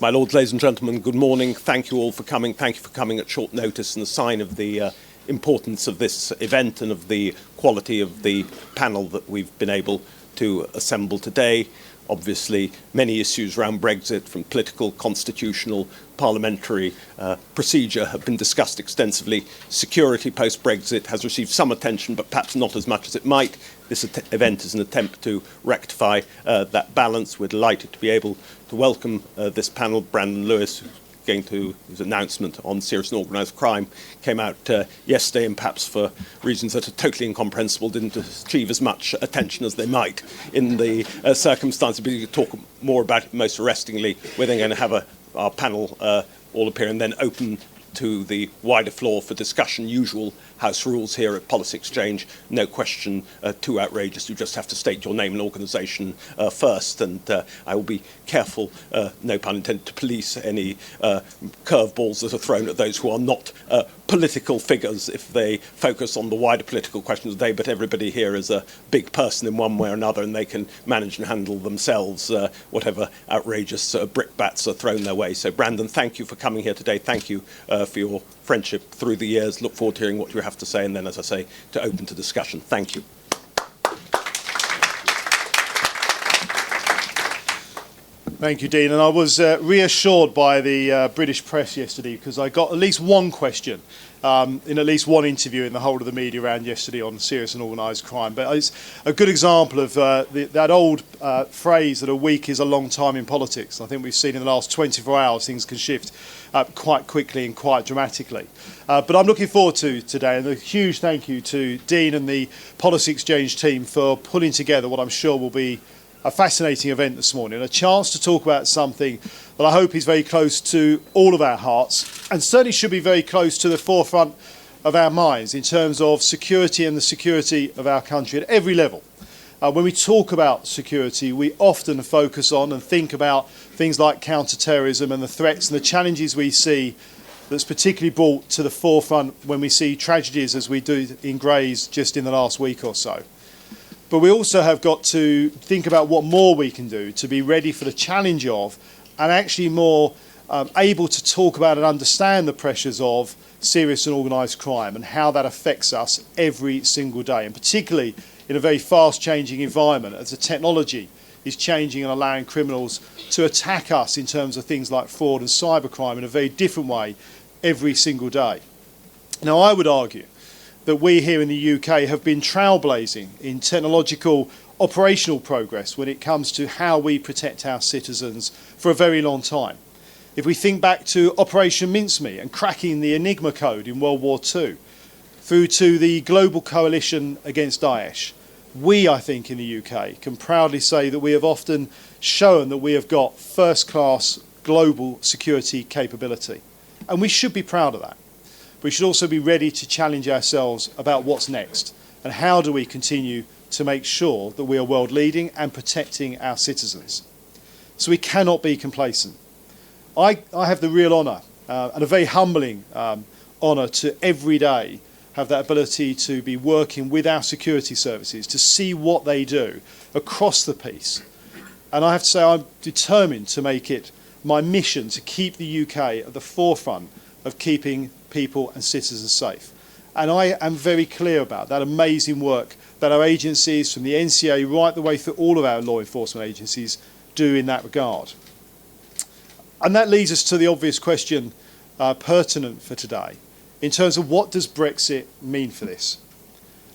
My lords, ladies and gentlemen, good morning. Thank you all for coming. Thank you for coming at short notice, and a sign of the importance of this event and of the quality of the panel that we've been able to assemble today. Obviously, many issues around Brexit, from political, constitutional, parliamentary procedure, have been discussed extensively. Security post-Brexit has received some attention, but perhaps not as much as it might. This event is an attempt to rectify that balance. We're delighted to be able to welcome this panel. Brandon Lewis, his announcement on serious and organised crime came out yesterday, and perhaps for reasons that are totally incomprehensible didn't achieve as much attention as they might in the circumstances. But you could talk more about it. Most arrestingly, we're then going to have our panel all appear and then open to the wider floor for discussion. Usual House rules here at Policy Exchange. No question too outrageous. You just have to state your name and organisation first, and I will be careful, no pun intended, to police any curveballs that are thrown at those who are not political figures if they focus on the wider political questions today. But everybody here is a big person in one way or another, and they can manage and handle themselves whatever outrageous brickbats are thrown their way. So Brandon, thank you for coming here today. Thank you for your friendship through the years. Look forward to hearing what you have to say, and then, as I say, to open to discussion. Thank you. Thank you, Dean. And I was reassured by the British press yesterday, because I got at least one question in at least one interview in the whole of the media round yesterday on serious and organised crime. But it's a good example of that old phrase that a week is a long time in politics. I think we've seen in the last 24 hours things can shift quite quickly and quite dramatically. But I'm looking forward to today, and a huge thank you to Dean and the Policy Exchange team for putting together what I'm sure will be a fascinating event this morning, a chance to talk about something that I hope is very close to all of our hearts, and certainly should be very close to the forefront of our minds in terms of security and the security of our country at every level. When we talk about security, we often focus on and think about things like counter-terrorism and the threats and the challenges we see that's particularly brought to the forefront when we see tragedies as we do in Grays just in the last week or so. But we also have got to think about what more we can do to be ready for the challenge of, and actually more able to talk about and understand the pressures of serious and organised crime and how that affects us every single day, and particularly in a very fast-changing environment as the technology is changing and allowing criminals to attack us in terms of things like fraud and cybercrime in a very different way every single day. Now, I would argue that we here in the UK have been trailblazing in technological operational progress when it comes to how we protect our citizens for a very long time. If we think back to Operation Mincemeat and cracking the Enigma code in World War II, through to the global coalition against Daesh, we, I think, in the UK can proudly say that we have often shown that we have got first-class global security capability. And we should be proud of that. We should also be ready to challenge ourselves about what's next and how do we continue to make sure that we are world leading and protecting our citizens. So we cannot be complacent. I have the real honour and a very humbling honour to every day have that ability to be working with our security services to see what they do across the piece. And I have to say I'm determined to make it my mission to keep the UK at the forefront of keeping people and citizens safe. And I am very clear about that amazing work that our agencies, from the NCA right the way through all of our law enforcement agencies, do in that regard. And that leads us to the obvious question pertinent for today, in terms of what does Brexit mean for this?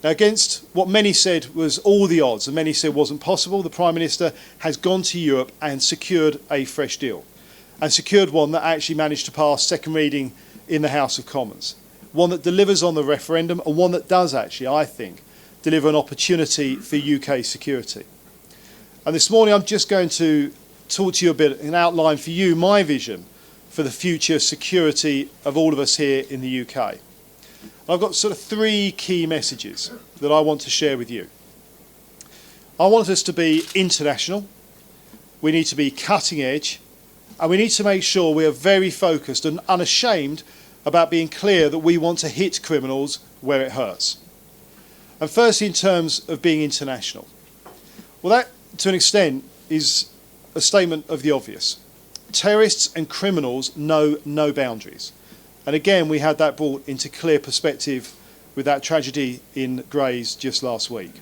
Now, against what many said was all the odds, and many said wasn't possible, the Prime Minister has gone to Europe and secured a fresh deal, and secured one that actually managed to pass second reading in the House of Commons, one that delivers on the referendum, and one that does actually, I think, deliver an opportunity for UK security. And this morning I'm just going to talk to you a bit and outline for you my vision for the future security of all of us here in the UK. I've got sort of three key messages that I want to share with you. I want us to be international, we need to be cutting edge, and we need to make sure we are very focused and unashamed about being clear that we want to hit criminals where it hurts. And firstly, in terms of being international. Well, that, to an extent, is a statement of the obvious. Terrorists and criminals know no boundaries. And again, we had that brought into clear perspective with that tragedy in Grays just last week.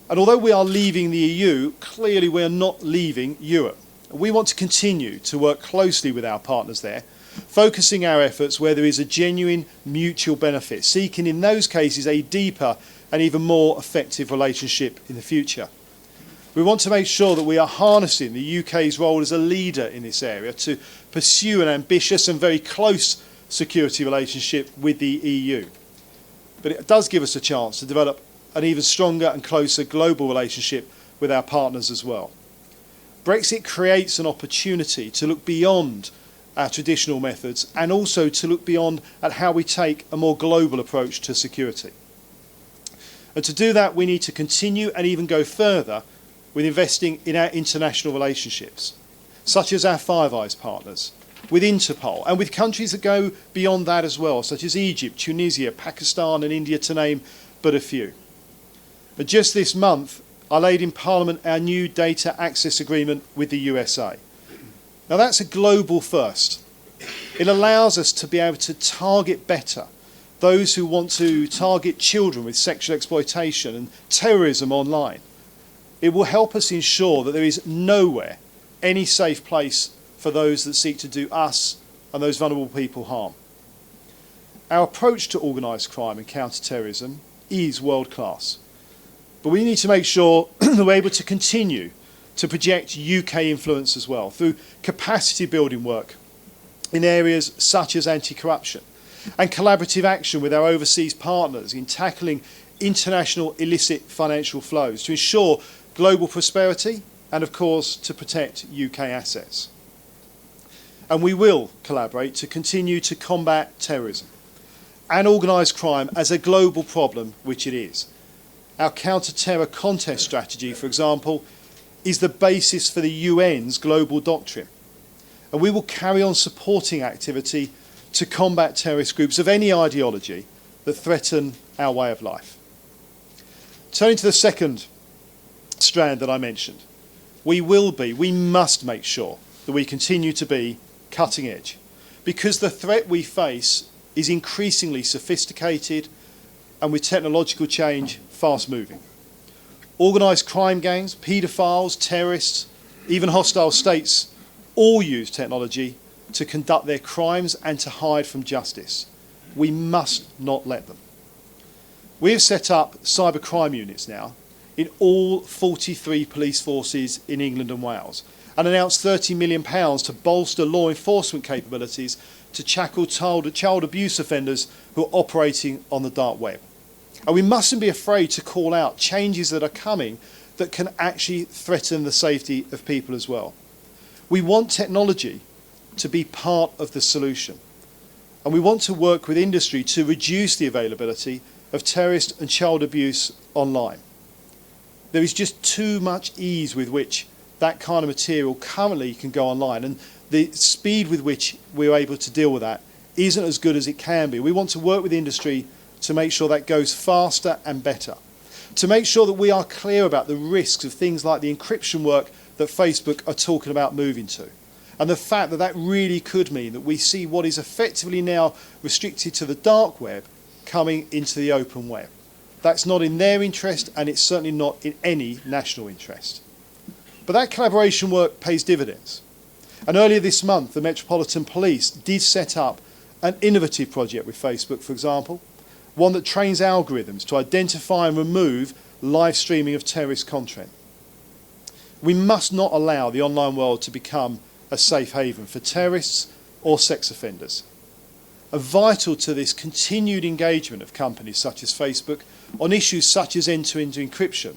And although we are leaving the EU, clearly we are not leaving Europe. We want to continue to work closely with our partners there, focusing our efforts where there is a genuine mutual benefit, seeking in those cases a deeper and even more effective relationship in the future. We want to make sure that we are harnessing the UK's role as a leader in this area to pursue an ambitious and very close security relationship with the EU. But it does give us a chance to develop an even stronger and closer global relationship with our partners as well. Brexit creates an opportunity to look beyond our traditional methods and also to look beyond at how we take a more global approach to security. And to do that, we need to continue and even go further with investing in our international relationships, such as our Five Eyes partners, with Interpol, and with countries that go beyond that as well, such as Egypt, Tunisia, Pakistan and India, to name but a few. But just this month, I laid in Parliament our new data access agreement with the USA. Now that's a global first. It allows us to be able to target better those who want to target children with sexual exploitation and terrorism online. It will help us ensure that there is nowhere any safe place for those that seek to do us and those vulnerable people harm. Our approach to organised crime and counter-terrorism is world-class. But we need to make sure that we're able to continue to project UK influence as well through capacity building work in areas such as anti-corruption and collaborative action with our overseas partners in tackling international illicit financial flows to ensure global prosperity and, of course, to protect UK assets. And we will collaborate to continue to combat terrorism and organised crime as a global problem, which it is. Our counter-terror contest strategy, for example, is the basis for the UN's global doctrine. And we will carry on supporting activity to combat terrorist groups of any ideology that threaten our way of life. Turning to the second strand that I mentioned, we must make sure that we continue to be cutting edge, because the threat we face is increasingly sophisticated and, with technological change, fast moving. Organised crime gangs, paedophiles, terrorists, even hostile states all use technology to conduct their crimes and to hide from justice. We must not let them. We have set up cybercrime units now in all 43 police forces in England and Wales, and announced £30 million to bolster law enforcement capabilities to tackle child abuse offenders who are operating on the dark web. And we mustn't be afraid to call out changes that are coming that can actually threaten the safety of people as well. We want technology to be part of the solution. And we want to work with industry to reduce the availability of terrorist and child abuse online. There is just too much ease with which that kind of material currently can go online, and the speed with which we're able to deal with that isn't as good as it can be. We want to work with industry to make sure that goes faster and better, to make sure that we are clear about the risks of things like the encryption work that Facebook are talking about moving to, and the fact that that really could mean that we see what is effectively now restricted to the dark web coming into the open web. That's not in their interest, and it's certainly not in any national interest. But that collaboration work pays dividends. And earlier this month, the Metropolitan Police did set up an innovative project with Facebook, for example, one that trains algorithms to identify and remove live streaming of terrorist content. We must not allow the online world to become a safe haven for terrorists or sex offenders. And vital to this continued engagement of companies such as Facebook on issues such as end-to-end encryption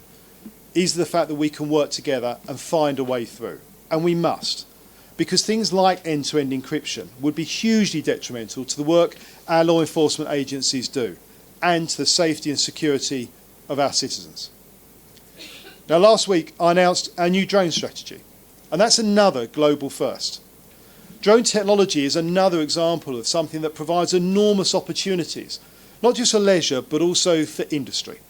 is the fact that we can work together and find a way through. And we must, because things like end-to-end encryption would be hugely detrimental to the work our law enforcement agencies do and to the safety and security of our citizens. Now, last week I announced our new drone strategy, and that's another global first. Drone technology is another example of something that provides enormous opportunities, not just for leisure, but also for industry.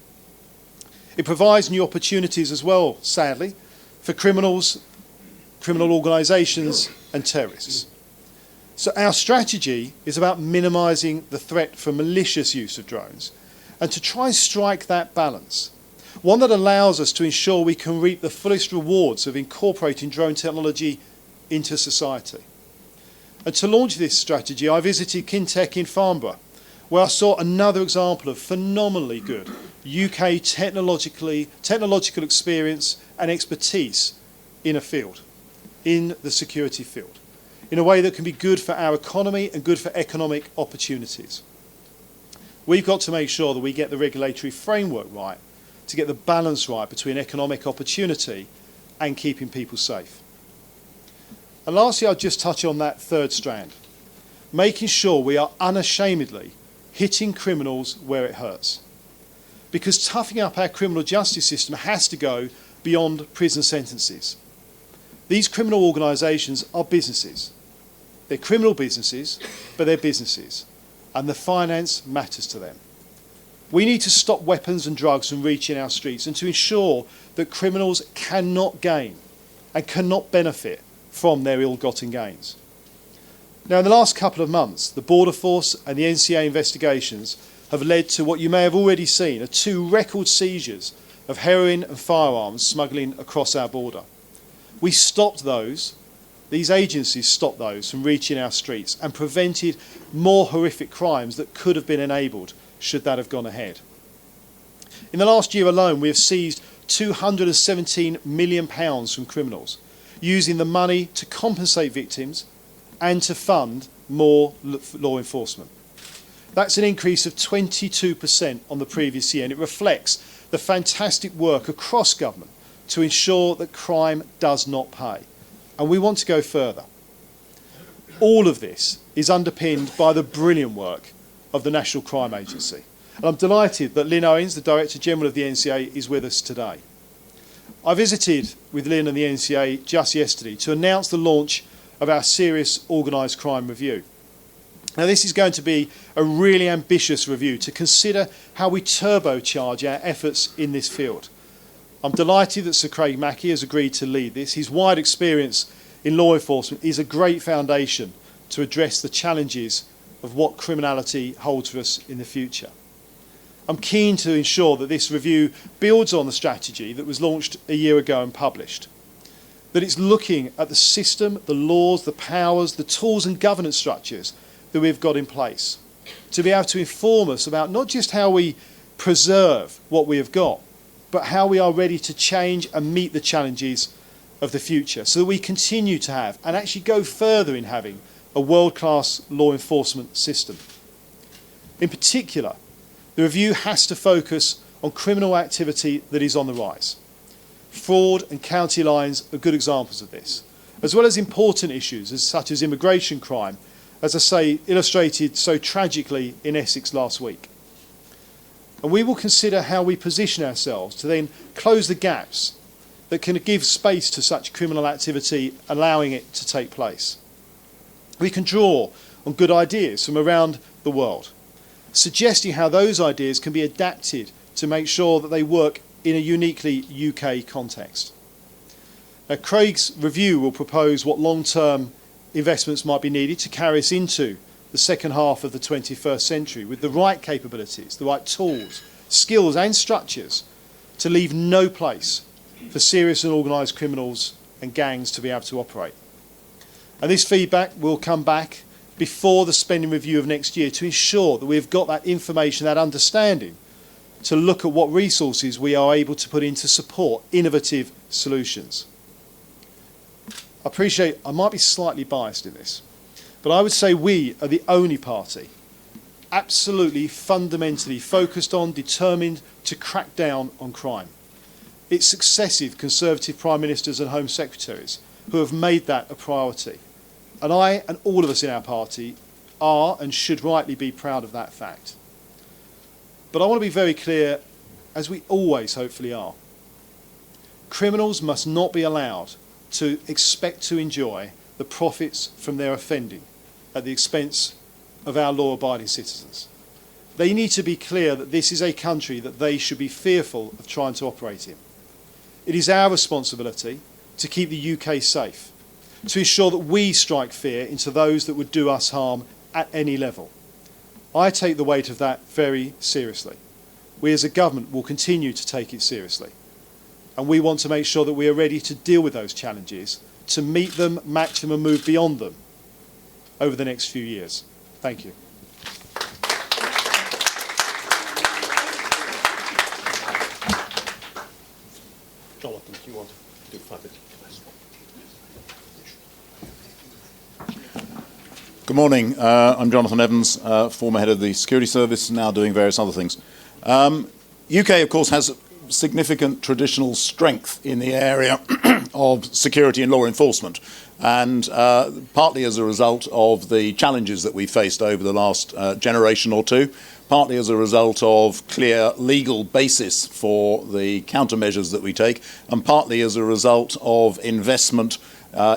It provides new opportunities as well, sadly, for criminals, criminal organisations and terrorists. So our strategy is about minimising the threat from malicious use of drones and to try and strike that balance, one that allows us to ensure we can reap the fullest rewards of incorporating drone technology into society. And to launch this strategy, I visited Kintec in Farnborough, where I saw another example of phenomenally good UK technological experience and expertise in a field, in the security field, in a way that can be good for our economy and good for economic opportunities. We've got to make sure that we get the regulatory framework right, to get the balance right between economic opportunity and keeping people safe. And lastly, I'll just touch on that third strand, making sure we are unashamedly hitting criminals where it hurts. Because toughening up our criminal justice system has to go beyond prison sentences. These criminal organisations are businesses. They're criminal businesses, but they're businesses, and the finance matters to them. We need to stop weapons and drugs from reaching our streets and to ensure that criminals cannot gain and cannot benefit from their ill-gotten gains. Now, in the last couple of months, the Border Force and the NCA investigations have led to what you may have already seen are 2 record seizures of heroin and firearms smuggling across our border. We stopped those, these agencies stopped those from reaching our streets and prevented more horrific crimes that could have been enabled should that have gone ahead. In the last year alone, we have seized £217 million from criminals, using the money to compensate victims and to fund more law enforcement. That's an increase of 22% on the previous year, and it reflects the fantastic work across government to ensure that crime does not pay. And we want to go further. All of this is underpinned by the brilliant work of the National Crime Agency. And I'm delighted that Lynn Owens, the Director General of the NCA, is with us today. I visited with Lynn and the NCA just yesterday to announce the launch of our Serious Organised Crime Review. Now, this is going to be a really ambitious review to consider how we turbocharge our efforts in this field. I'm delighted that Sir Craig Mackey has agreed to lead this. His wide experience in law enforcement is a great foundation to address the challenges of what criminality holds for us in the future. I'm keen to ensure that this review builds on the strategy that was launched a year ago and published, that it's looking at the system, the laws, the powers, the tools and governance structures that we've got in place to be able to inform us about not just how we preserve what we have got, but how we are ready to change and meet the challenges of the future so that we continue to have and actually go further in having a world-class law enforcement system. In particular, the review has to focus on criminal activity that is on the rise. Fraud and county lines are good examples of this, as well as important issues such as immigration crime, as I say, illustrated so tragically in Essex last week. And we will consider how we position ourselves to then close the gaps that can give space to such criminal activity, allowing it to take place. We can draw on good ideas from around the world, suggesting how those ideas can be adapted to make sure that they work in a uniquely UK context. Now, Craig's review will propose what long-term investments might be needed to carry us into the second half of the 21st century with the right capabilities, the right tools, skills and structures to leave no place for serious and organised criminals and gangs to be able to operate. And this feedback will come back before the spending review of next year to ensure that we've got that information, that understanding, to look at what resources we are able to put in to support innovative solutions. I appreciate I might be slightly biased in this, but I would say we are the only party absolutely fundamentally focused on, determined to crack down on crime. It's successive Conservative Prime Ministers and Home Secretaries who have made that a priority. And I and all of us in our party are and should rightly be proud of that fact. But I want to be very clear, as we always hopefully are. Criminals must not be allowed to expect to enjoy the profits from their offending at the expense of our law-abiding citizens. They need to be clear that this is a country that they should be fearful of trying to operate in. It is our responsibility to keep the UK safe, to ensure that we strike fear into those that would do us harm at any level. I take the weight of that very seriously. We as a government will continue to take it seriously. And we want to make sure that we are ready to deal with those challenges, to meet them, match them and move beyond them over the next few years. Thank you. Jonathan, do you want to do 5 minutes? Good morning. I'm Jonathan Evans, former head of the Security Service, now doing various other things. UK, of course, has significant traditional strength in the area of security and law enforcement, and partly as a result of the challenges that we faced over the last generation or two, partly as a result of clear legal basis for the countermeasures that we take, and partly as a result of investment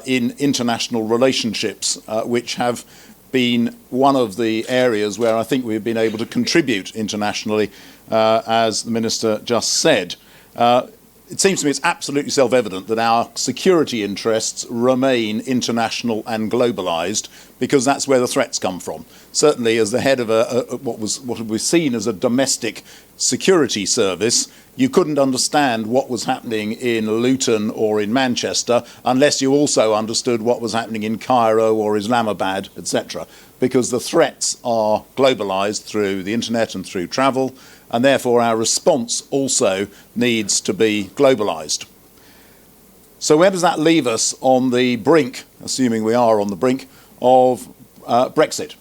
in international relationships, which have been one of the areas where I think we've been able to contribute internationally, as the Minister just said. It seems to me it's absolutely self-evident that our security interests remain international and globalised, because that's where the threats come from. Certainly, as the head of what was seen as a domestic security service, you couldn't understand what was happening in Luton or in Manchester unless you also understood what was happening in Cairo or Islamabad, etc., because the threats are globalised through the internet and through travel, and therefore our response also needs to be globalised. So where does that leave us on the brink, assuming we are on the brink, of Brexit?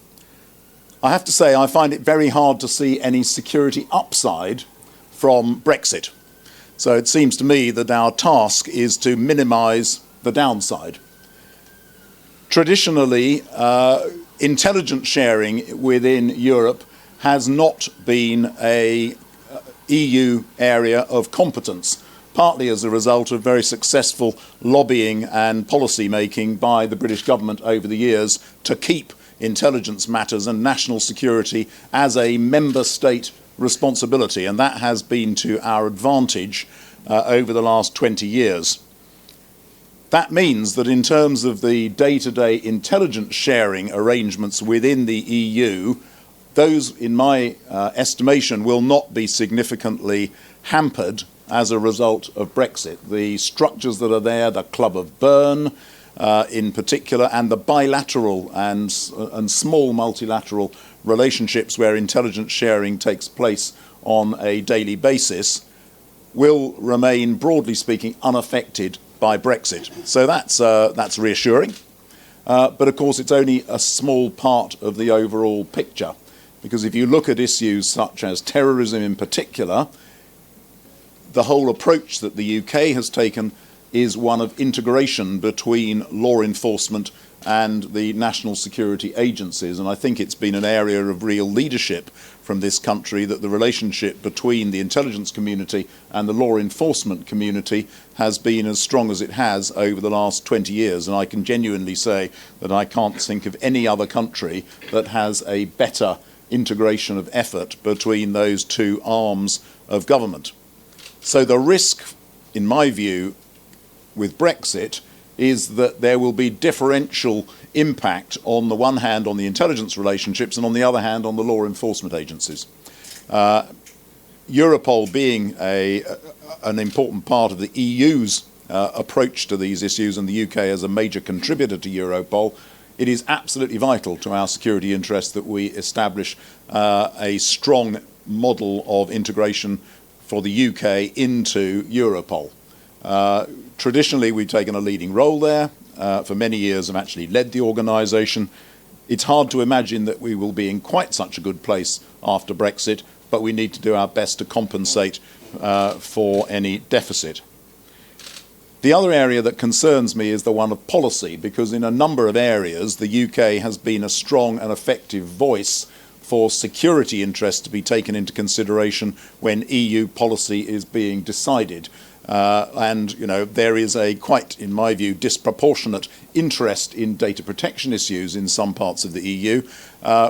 I have to say I find it very hard to see any security upside from Brexit. So it seems to me that our task is to minimise the downside. Traditionally, intelligence sharing within Europe has not been a EU area of competence, partly as a result of very successful lobbying and policy making by the British government over the years to keep intelligence matters and national security as a member state responsibility, and that has been to our advantage over the last 20 years. That means that in terms of the day-to-day intelligence sharing arrangements within the EU, those, in my estimation, will not be significantly hampered as a result of Brexit. The structures that are there, the Club of Bern in particular, and the bilateral and small multilateral relationships where intelligence sharing takes place on a daily basis, will remain, broadly speaking, unaffected by Brexit. So that's reassuring. But of course, it's only a small part of the overall picture, because if you look at issues such as terrorism in particular, the whole approach that the UK has taken is one of integration between law enforcement and the national security agencies. And I think it's been an area of real leadership from this country that the relationship between the intelligence community and the law enforcement community has been as strong as it has over the last 20 years. And I can genuinely say that I can't think of any other country that has a better integration of effort between those two arms of government. So the risk, in my view, with Brexit is that there will be differential impact on the one hand on the intelligence relationships and on the other hand on the law enforcement agencies. Europol being an important part of the EU's approach to these issues, and the UK as a major contributor to Europol, it is absolutely vital to our security interests that we establish a strong model of integration for the UK into Europol. Traditionally, we've taken a leading role there. For many years, I've actually led the organisation. It's hard to imagine that we will be in quite such a good place after Brexit, but we need to do our best to compensate for any deficit. The other area that concerns me is the one of policy, because in a number of areas, the UK has been a strong and effective voice for security interests to be taken into consideration when EU policy is being decided. And, you know, there is a quite, in my view, disproportionate interest in data protection issues in some parts of the EU,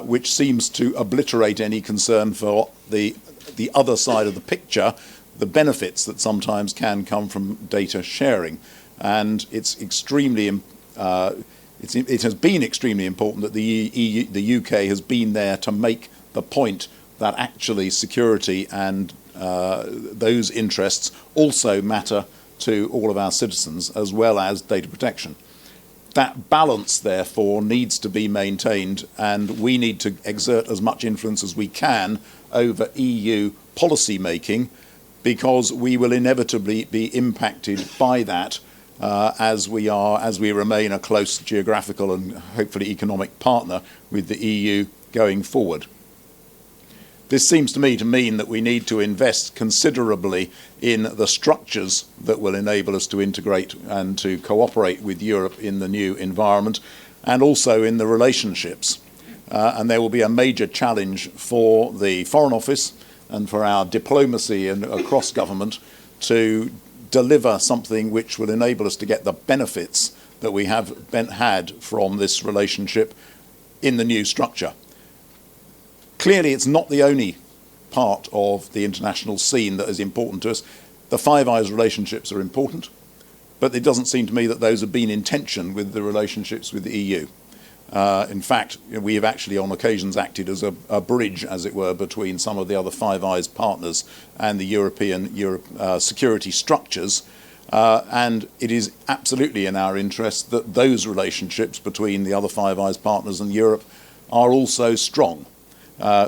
which seems to obliterate any concern for the other side of the picture, the benefits that sometimes can come from data sharing. And it's extremely it has been extremely important that the UK has been there to make the point that actually security and those interests also matter to all of our citizens, as well as data protection. That balance, therefore, needs to be maintained, and we need to exert as much influence as we can over EU policy making, because we will inevitably be impacted by that as we remain a close geographical and hopefully economic partner with the EU going forward. This seems to me to mean that we need to invest considerably in the structures that will enable us to integrate and to cooperate with Europe in the new environment, and also in the relationships. And there will be a major challenge for the Foreign Office and for our diplomacy and across government to deliver something which will enable us to get the benefits that we have had from this relationship in the new structure. Clearly, it's not the only part of the international scene that is important to us. The Five Eyes relationships are important, but it doesn't seem to me that those have been in tension with the relationships with the EU. In fact, we have actually on occasions acted as a bridge, as it were, between some of the other Five Eyes partners and the European security structures. And it is absolutely in our interest that those relationships between the other Five Eyes partners and Europe are also strong.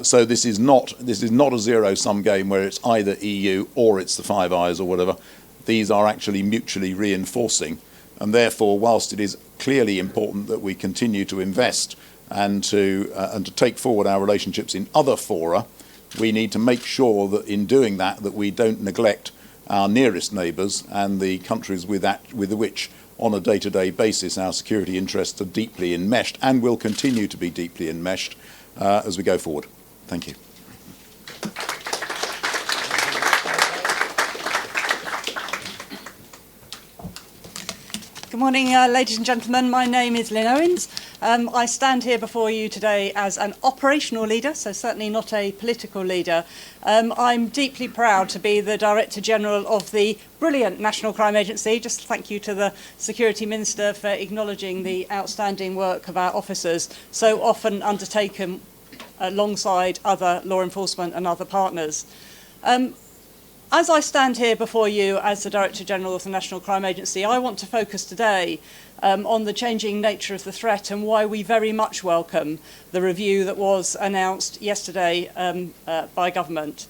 So this is not a zero-sum game where it's either EU or it's the Five Eyes or whatever. These are actually mutually reinforcing, and therefore, whilst it is clearly important that we continue to invest and to take forward our relationships in other fora, we need to make sure that in doing that we don't neglect our nearest neighbours and the countries with which, on a day-to-day basis, our security interests are deeply enmeshed and will continue to be deeply enmeshed as we go forward. Thank you. Good morning, ladies and gentlemen. My name is Lynn Owens. I stand here before you today as an operational leader, so certainly not a political leader. I'm deeply proud to be the Director General of the brilliant National Crime Agency. Just thank you to the Security Minister for acknowledging the outstanding work of our officers, so often undertaken alongside other law enforcement and other partners. As I stand here before you as the Director General of the National Crime Agency, I want to focus today on the changing nature of the threat and why we very much welcome the review that was announced yesterday by government.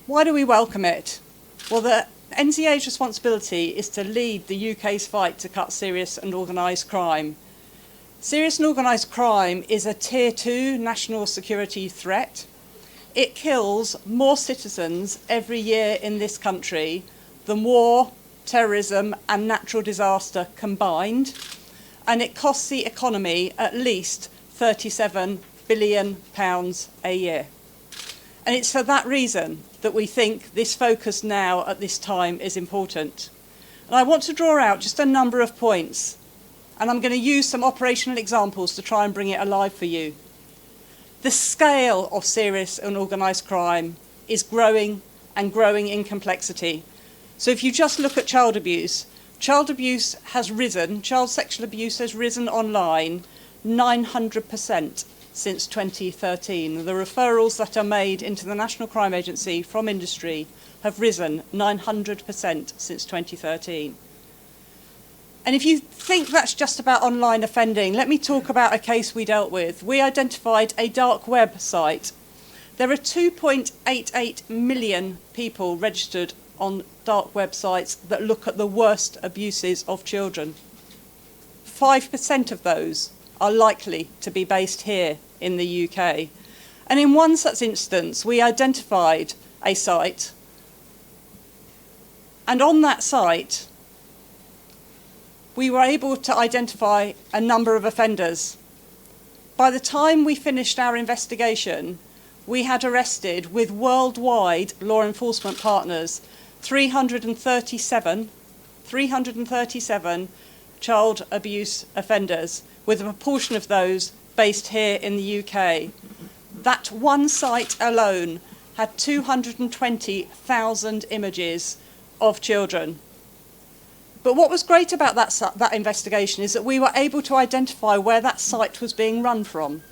Why do we welcome it? Well, the NCA's responsibility is to lead the UK's fight to cut serious and organised crime. Serious and organised crime is a Tier 2 national security threat. It kills more citizens every year in this country than war, terrorism and natural disaster combined, and it costs the economy at least £37 billion a year. And it's for that reason that we think this focus now at this time is important. And I want to draw out just a number of points, and I'm going to use some operational examples to try and bring it alive for you. The scale of serious and organised crime is growing and growing in complexity. So if you just look at child abuse has risen, child sexual abuse has risen online 900% since 2013. The referrals that are made into the National Crime Agency from industry have risen 900% since 2013. And if you think that's just about online offending, let me talk about a case we dealt with. We identified a dark web site. There are 2.88 million people registered on dark websites that look at the worst abuses of children. 5% of those are likely to be based here in the UK. And in one such instance, we identified a site, and on that site, we were able to identify a number of offenders. By the time we finished our investigation, we had arrested, with worldwide law enforcement partners, 337 child abuse offenders, with a proportion of those based here in the UK. That one site alone had 220,000 images of children. But what was great about that investigation is that we were able to identify where that site was being run from.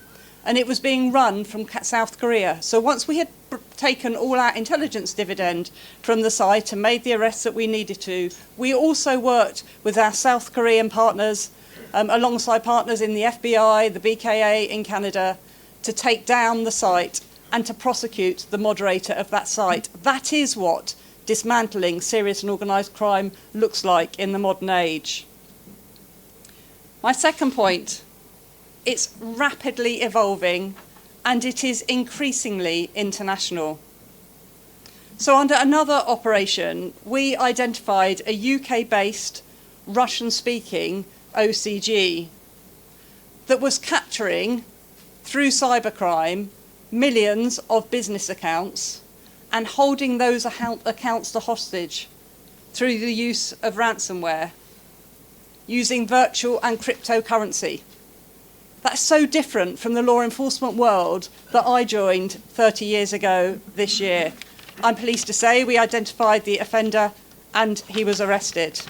And it was being run from South Korea. So once we had taken all our intelligence dividend from the site and made the arrests that we needed to, we also worked with our South Korean partners, alongside partners in the FBI, the BKA in Canada, to take down the site and to prosecute the moderator of that site. That is what dismantling serious and organised crime looks like in the modern age. My second point, it's rapidly evolving and it is increasingly international. So under another operation, we identified a UK-based, Russian-speaking OCG that was capturing, through cybercrime, millions of business accounts and holding those accounts to hostage through the use of ransomware, using virtual and cryptocurrency. That's so different from the law enforcement world that I joined 30 years ago this year. I'm pleased to say we identified the offender and he was arrested.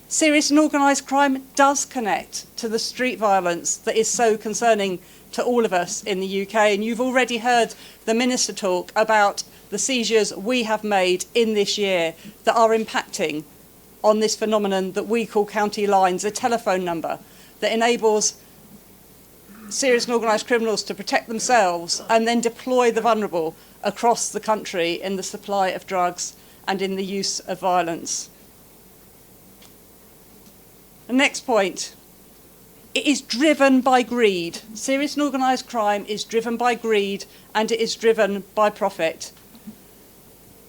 Serious and organised crime does connect to the street violence that is so concerning to all of us in the UK, and you've already heard the Minister talk about the seizures we have made in this year that are impacting on this phenomenon that we call county lines, a telephone number that enables serious and organised criminals to protect themselves and then deploy the vulnerable across the country in the supply of drugs and in the use of violence. The next point, it is driven by greed. Serious and organised crime is driven by greed and it is driven by profit.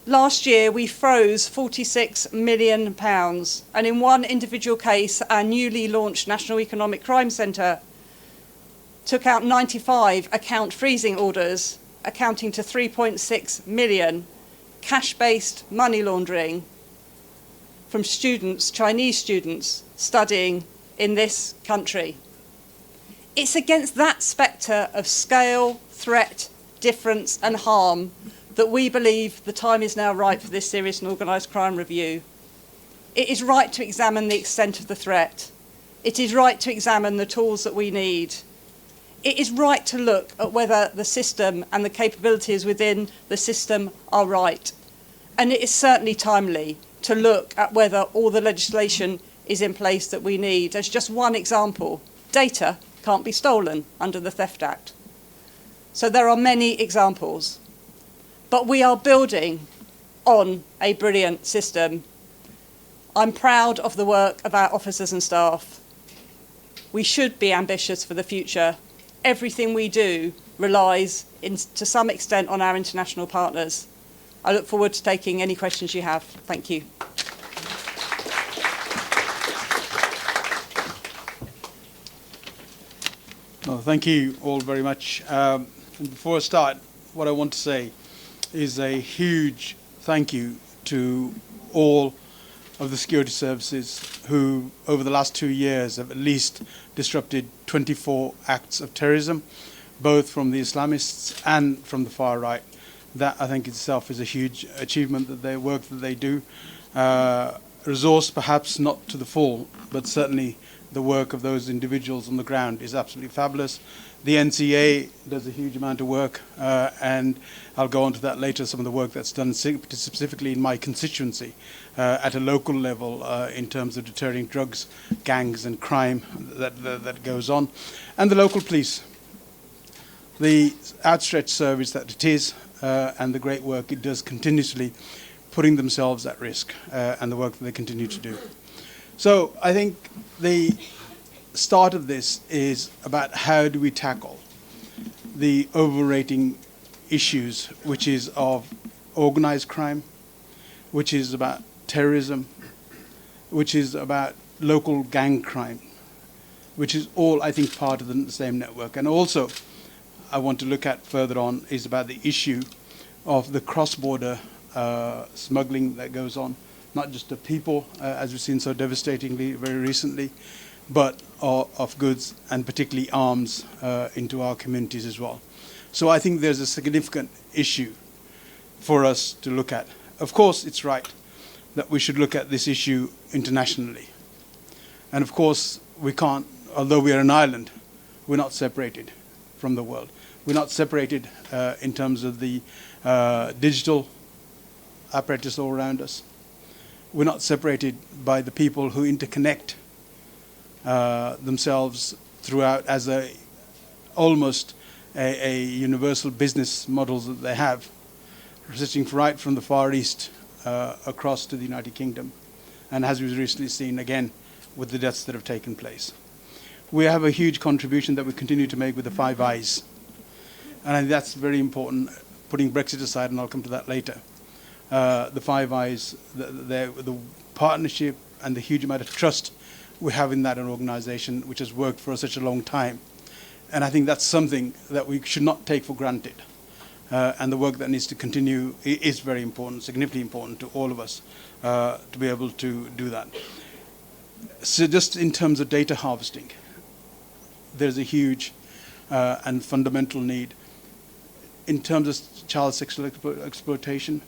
Last year we froze £46 million, and in one individual case our newly launched National Economic Crime Centre took out 95 account freezing orders, accounting to 3.6 million, cash-based money laundering from students, Chinese students, studying in this country. It's against that spectre of scale, threat, difference and harm that we believe the time is now right for this serious and organised crime review. It is right to examine the extent of the threat. It is right to examine the tools that we need. It is right to look at whether the system and the capabilities within the system are right. And it is certainly timely to look at whether all the legislation is in place that we need. As just one example, data can't be stolen under the Theft Act. So there are many examples. But we are building on a brilliant system. I'm proud of the work of our officers and staff. We should be ambitious for the future. Everything we do relies, to some extent, on our international partners. I look forward to taking any questions you have. Thank you. Well, thank you all very much. And before I start, what I want to say is a huge thank you to all of the security services who, over the last 2 years, have at least disrupted 24 acts of terrorism, both from the Islamists and from the far right. That, I think, itself is a huge achievement, that their work that they do. Resource perhaps not to the full, but certainly the work of those individuals on the ground is absolutely fabulous. The NCA does a huge amount of work, and I'll go on to that later, some of the work that's done specifically in my constituency at a local level in terms of deterring drugs, gangs and crime that goes on. And the local police, the outstretched service that it is, and the great work it does continuously, putting themselves at risk, and the work that they continue to do. So I think the start of this is about how do we tackle the overrating issues, which is of organised crime, which is about terrorism, which is about local gang crime, which is all, I think, part of the same network. And also, I want to look at further on is about the issue of the cross-border smuggling that goes on, not just of people, as we've seen so devastatingly very recently, but of goods and particularly arms into our communities as well. So I think there's a significant issue for us to look at. Of course, it's right that we should look at this issue internationally. And of course, we can't, although we are an island, we're not separated from the world. We're not separated in terms of the digital apparatus all around us. We're not separated by the people who interconnect themselves throughout as almost a universal business models that they have, resisting right from the Far East across to the United Kingdom, and as we've recently seen again with the deaths that have taken place. We have a huge contribution that we continue to make with the Five Eyes, and I think that's very important, putting Brexit aside, and I'll come to that later. The Five Eyes, the partnership and the huge amount of trust we have in that organization, which has worked for such a long time. And I think that's something that we should not take for granted. And the work that needs to continue is very important, significantly important to all of us to be able to do that. So just in terms of data harvesting, there's a huge and fundamental need in terms of child sexual exploitation,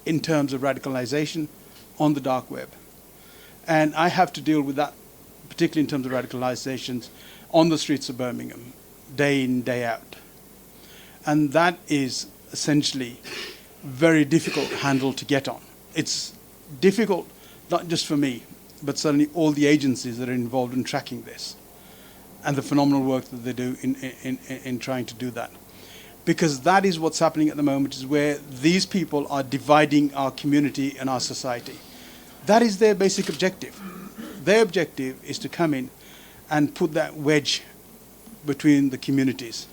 in terms of radicalization on the dark web. And I have to deal with that, particularly in terms of radicalizations on the streets of Birmingham, day in, day out. And that is essentially very difficult handle to get on. It's difficult, not just for me, but certainly all the agencies that are involved in tracking this and the phenomenal work that they do in trying to do that. Because that is what's happening at the moment, is where these people are dividing our community and our society. That is their basic objective. Their objective is to come in and put that wedge between the communities.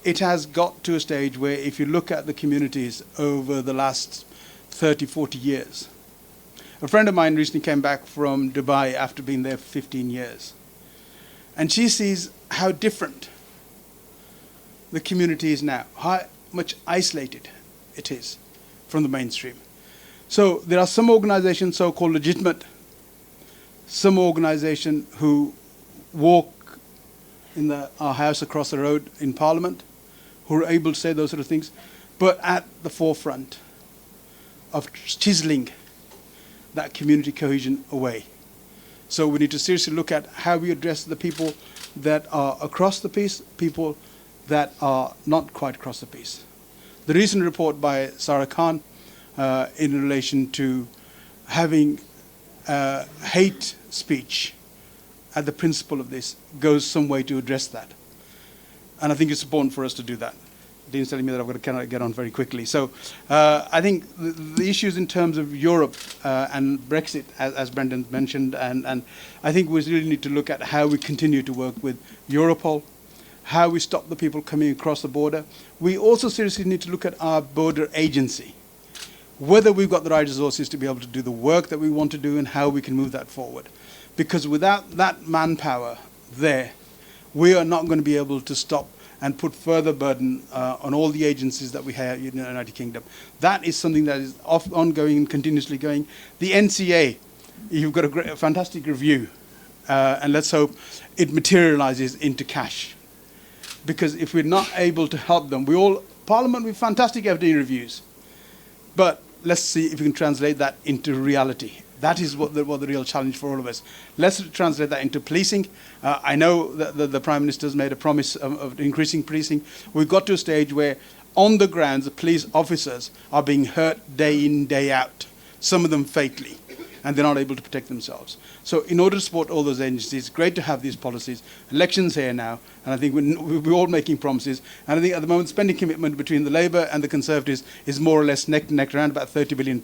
It has got to a stage where if you look at the communities over the last 30, 40 years, a friend of mine recently came back from Dubai after being there for 15 years. And she sees how different the community is now, how much isolated it is from the mainstream. So there are some organizations, so-called legitimate, some organization who walk in our house across the road in Parliament, who are able to say those sort of things, but at the forefront of chiseling that community cohesion away. So we need to seriously look at how we address the people that are across the piece, people that are not quite across the piece. The recent report by Sarah Khan in relation to having hate speech at the principle of this goes some way to address that. And I think it's important for us to do that. Dean's telling me that I've got to kind of get on very quickly. So I think the issues in terms of Europe and Brexit, as Brendan mentioned, and I think we really need to look at how we continue to work with Europol, how we stop the people coming across the border. We also seriously need to look at our border agency, whether we've got the right resources to be able to do the work that we want to do and how we can move that forward. Because without that manpower there, we are not going to be able to stop and put further burden on all the agencies that we have in the United Kingdom. That is something that is ongoing and continuously going. The NCA, you've got a fantastic review, and let's hope it materializes into cash. Because if we're not able to help them, Parliament with fantastic FD reviews, but let's see if we can translate that into reality. That is what the real challenge for all of us. Let's translate that into policing. I know that the Prime Minister's made a promise of increasing policing. We've got to a stage where, on the grounds, the police officers are being hurt day in, day out, some of them fatally, and they're not able to protect themselves. So in order to support all those agencies, it's great to have these policies. Elections here now, and I think we're all making promises. And I think at the moment, spending commitment between the Labour and the Conservatives is more or less neck to neck, around about £30 billion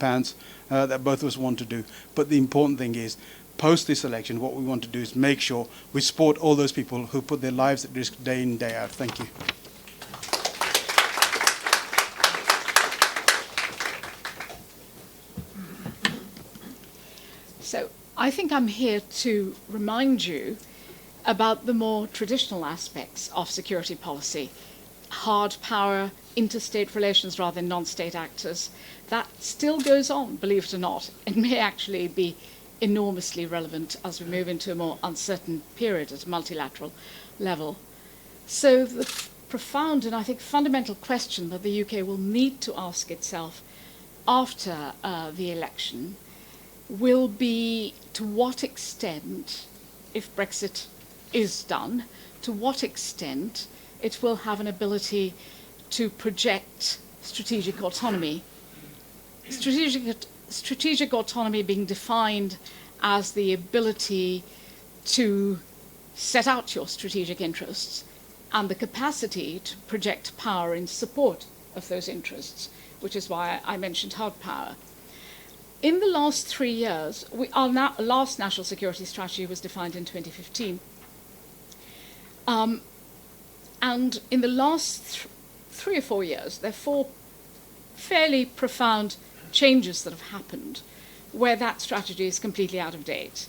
that both of us want to do. But the important thing is, post this election, what we want to do is make sure we support all those people who put their lives at risk day in, day out. Thank you. So I think I'm here to remind you about the more traditional aspects of security policy, hard power, interstate relations rather than non-state actors. That still goes on, believe it or not. It may actually be enormously relevant as we move into a more uncertain period at a multilateral level. So the profound and I think fundamental question that the UK will need to ask itself after the election will be to what extent, if Brexit is done, to what extent it will have an ability to project strategic autonomy. Strategic autonomy being defined as the ability to set out your strategic interests and the capacity to project power in support of those interests, which is why I mentioned hard power. In the last 3 years, our last national security strategy was defined in 2015. And in the last 3 or 4 years, there are 4 fairly profound changes that have happened where that strategy is completely out of date.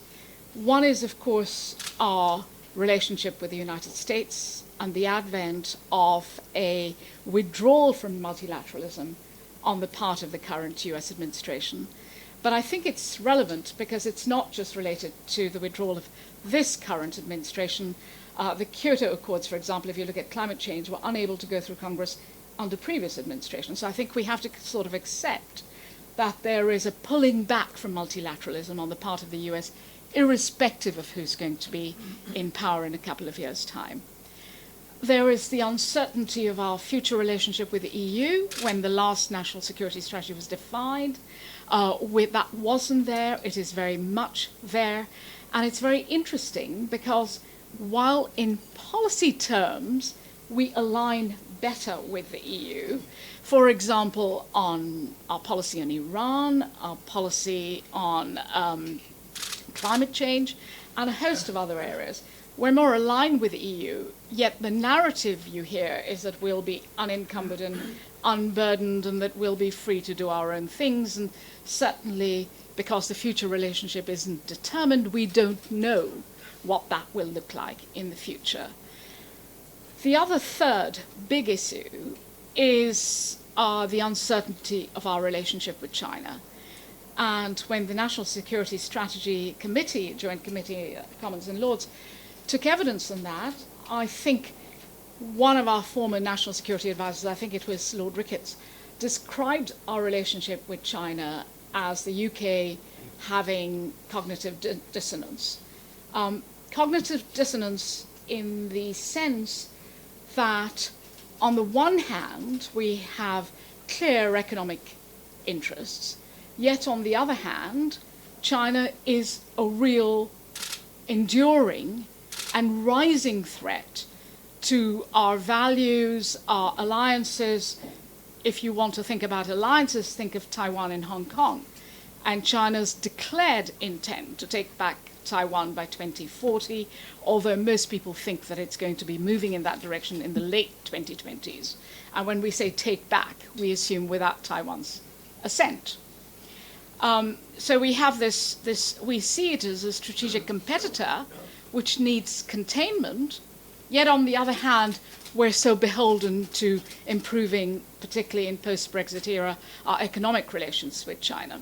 One is, of course, our relationship with the United States and the advent of a withdrawal from multilateralism on the part of the current US administration. But I think it's relevant because it's not just related to the withdrawal of this current administration. The Kyoto Accords, for example, if you look at climate change, were unable to go through Congress under previous administrations. So I think we have to sort of accept that there is a pulling back from multilateralism on the part of the US, irrespective of who's going to be in power in a couple of years' time. There is the uncertainty of our future relationship with the EU. When the last national security strategy was defined, that wasn't there. It is very much there. And it's very interesting because while in policy terms we align better with the EU, for example, on our policy on Iran, our policy on climate change, and a host of other areas, we're more aligned with the EU, yet the narrative you hear is that we'll be unencumbered and unburdened and that we'll be free to do our own things. And certainly, because the future relationship isn't determined, we don't know what that will look like in the future. The other third big issue is the uncertainty of our relationship with China. And when the National Security Strategy Committee, Joint Committee, Commons and Lords, took evidence on that, I think one of our former national security advisors, I think it was Lord Ricketts, described our relationship with China as the UK having cognitive dissonance. Cognitive dissonance in the sense that, on the one hand, we have clear economic interests, yet on the other hand, China is a real, enduring and rising threat to our values, our alliances. If you want to think about alliances, think of Taiwan and Hong Kong, and China's declared intent to take back Taiwan by 2040, although most people think that it's going to be moving in that direction in the late 2020s. And when we say take back, we assume without Taiwan's assent. So we have this, we see it as a strategic competitor which needs containment, yet on the other hand, we're so beholden to improving, particularly in post-Brexit era, our economic relations with China.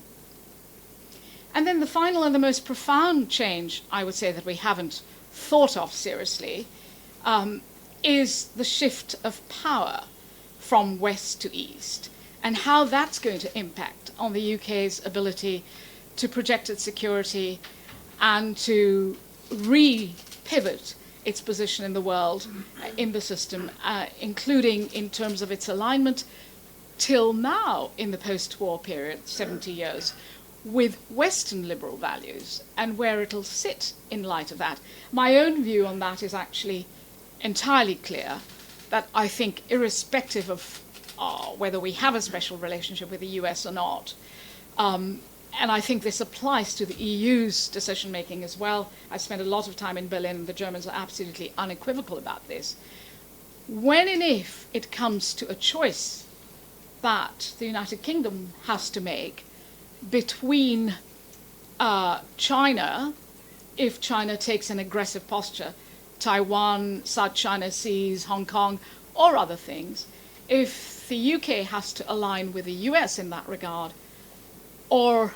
And then the final and the most profound change, I would say, that we haven't thought of seriously, is the shift of power from west to east, and how that's going to impact on the UK's ability to project its security and to re-pivot its position in the world, in the system, including in terms of its alignment till now in the post-war period, 70 years, with Western liberal values, and where it'll sit in light of that. My own view on that is actually entirely clear, that I think irrespective of whether we have a special relationship with the US or not, and I think this applies to the EU's decision-making as well. I spent a lot of time in Berlin, and the Germans are absolutely unequivocal about this. When and if it comes to a choice that the United Kingdom has to make between China, if China takes an aggressive posture, Taiwan, South China Seas, Hong Kong, or other things, if the UK has to align with the US in that regard, or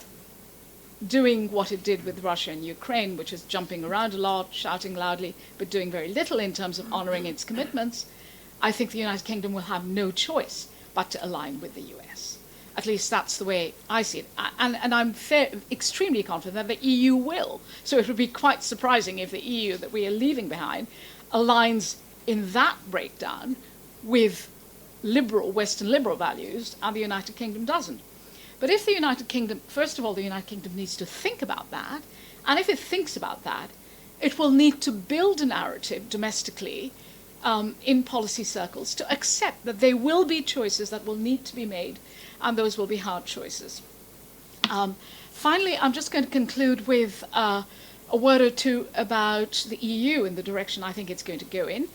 doing what it did with Russia and Ukraine, which is jumping around a lot, shouting loudly, but doing very little in terms of honouring its commitments, I think the United Kingdom will have no choice but to align with the US. At least that's the way I see it. And I'm extremely confident that the EU will. So it would be quite surprising if the EU that we are leaving behind aligns in that breakdown with Western liberal values, and the United Kingdom doesn't. But if the United Kingdom, first of all, the United Kingdom needs to think about that, and if it thinks about that, it will need to build a narrative domestically in policy circles to accept that there will be choices that will need to be made, and those will be hard choices. Finally, I'm just going to conclude with a word or two about the EU and the direction I think it's going to go in.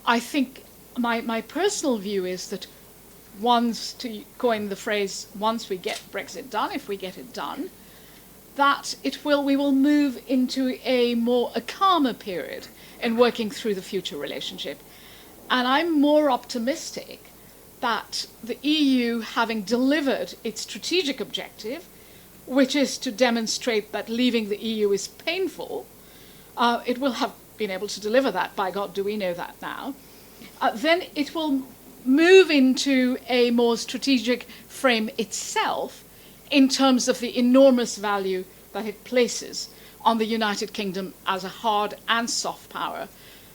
I think my personal view is that once, to coin the phrase, once we get Brexit done, if we get it done, that we will move into a calmer period in working through the future relationship. And I'm more optimistic that the EU, having delivered its strategic objective, which is to demonstrate that leaving the EU is painful, it will have been able to deliver that, by God, do we know that now, then it will move into a more strategic frame itself in terms of the enormous value that it places on the United Kingdom as a hard and soft power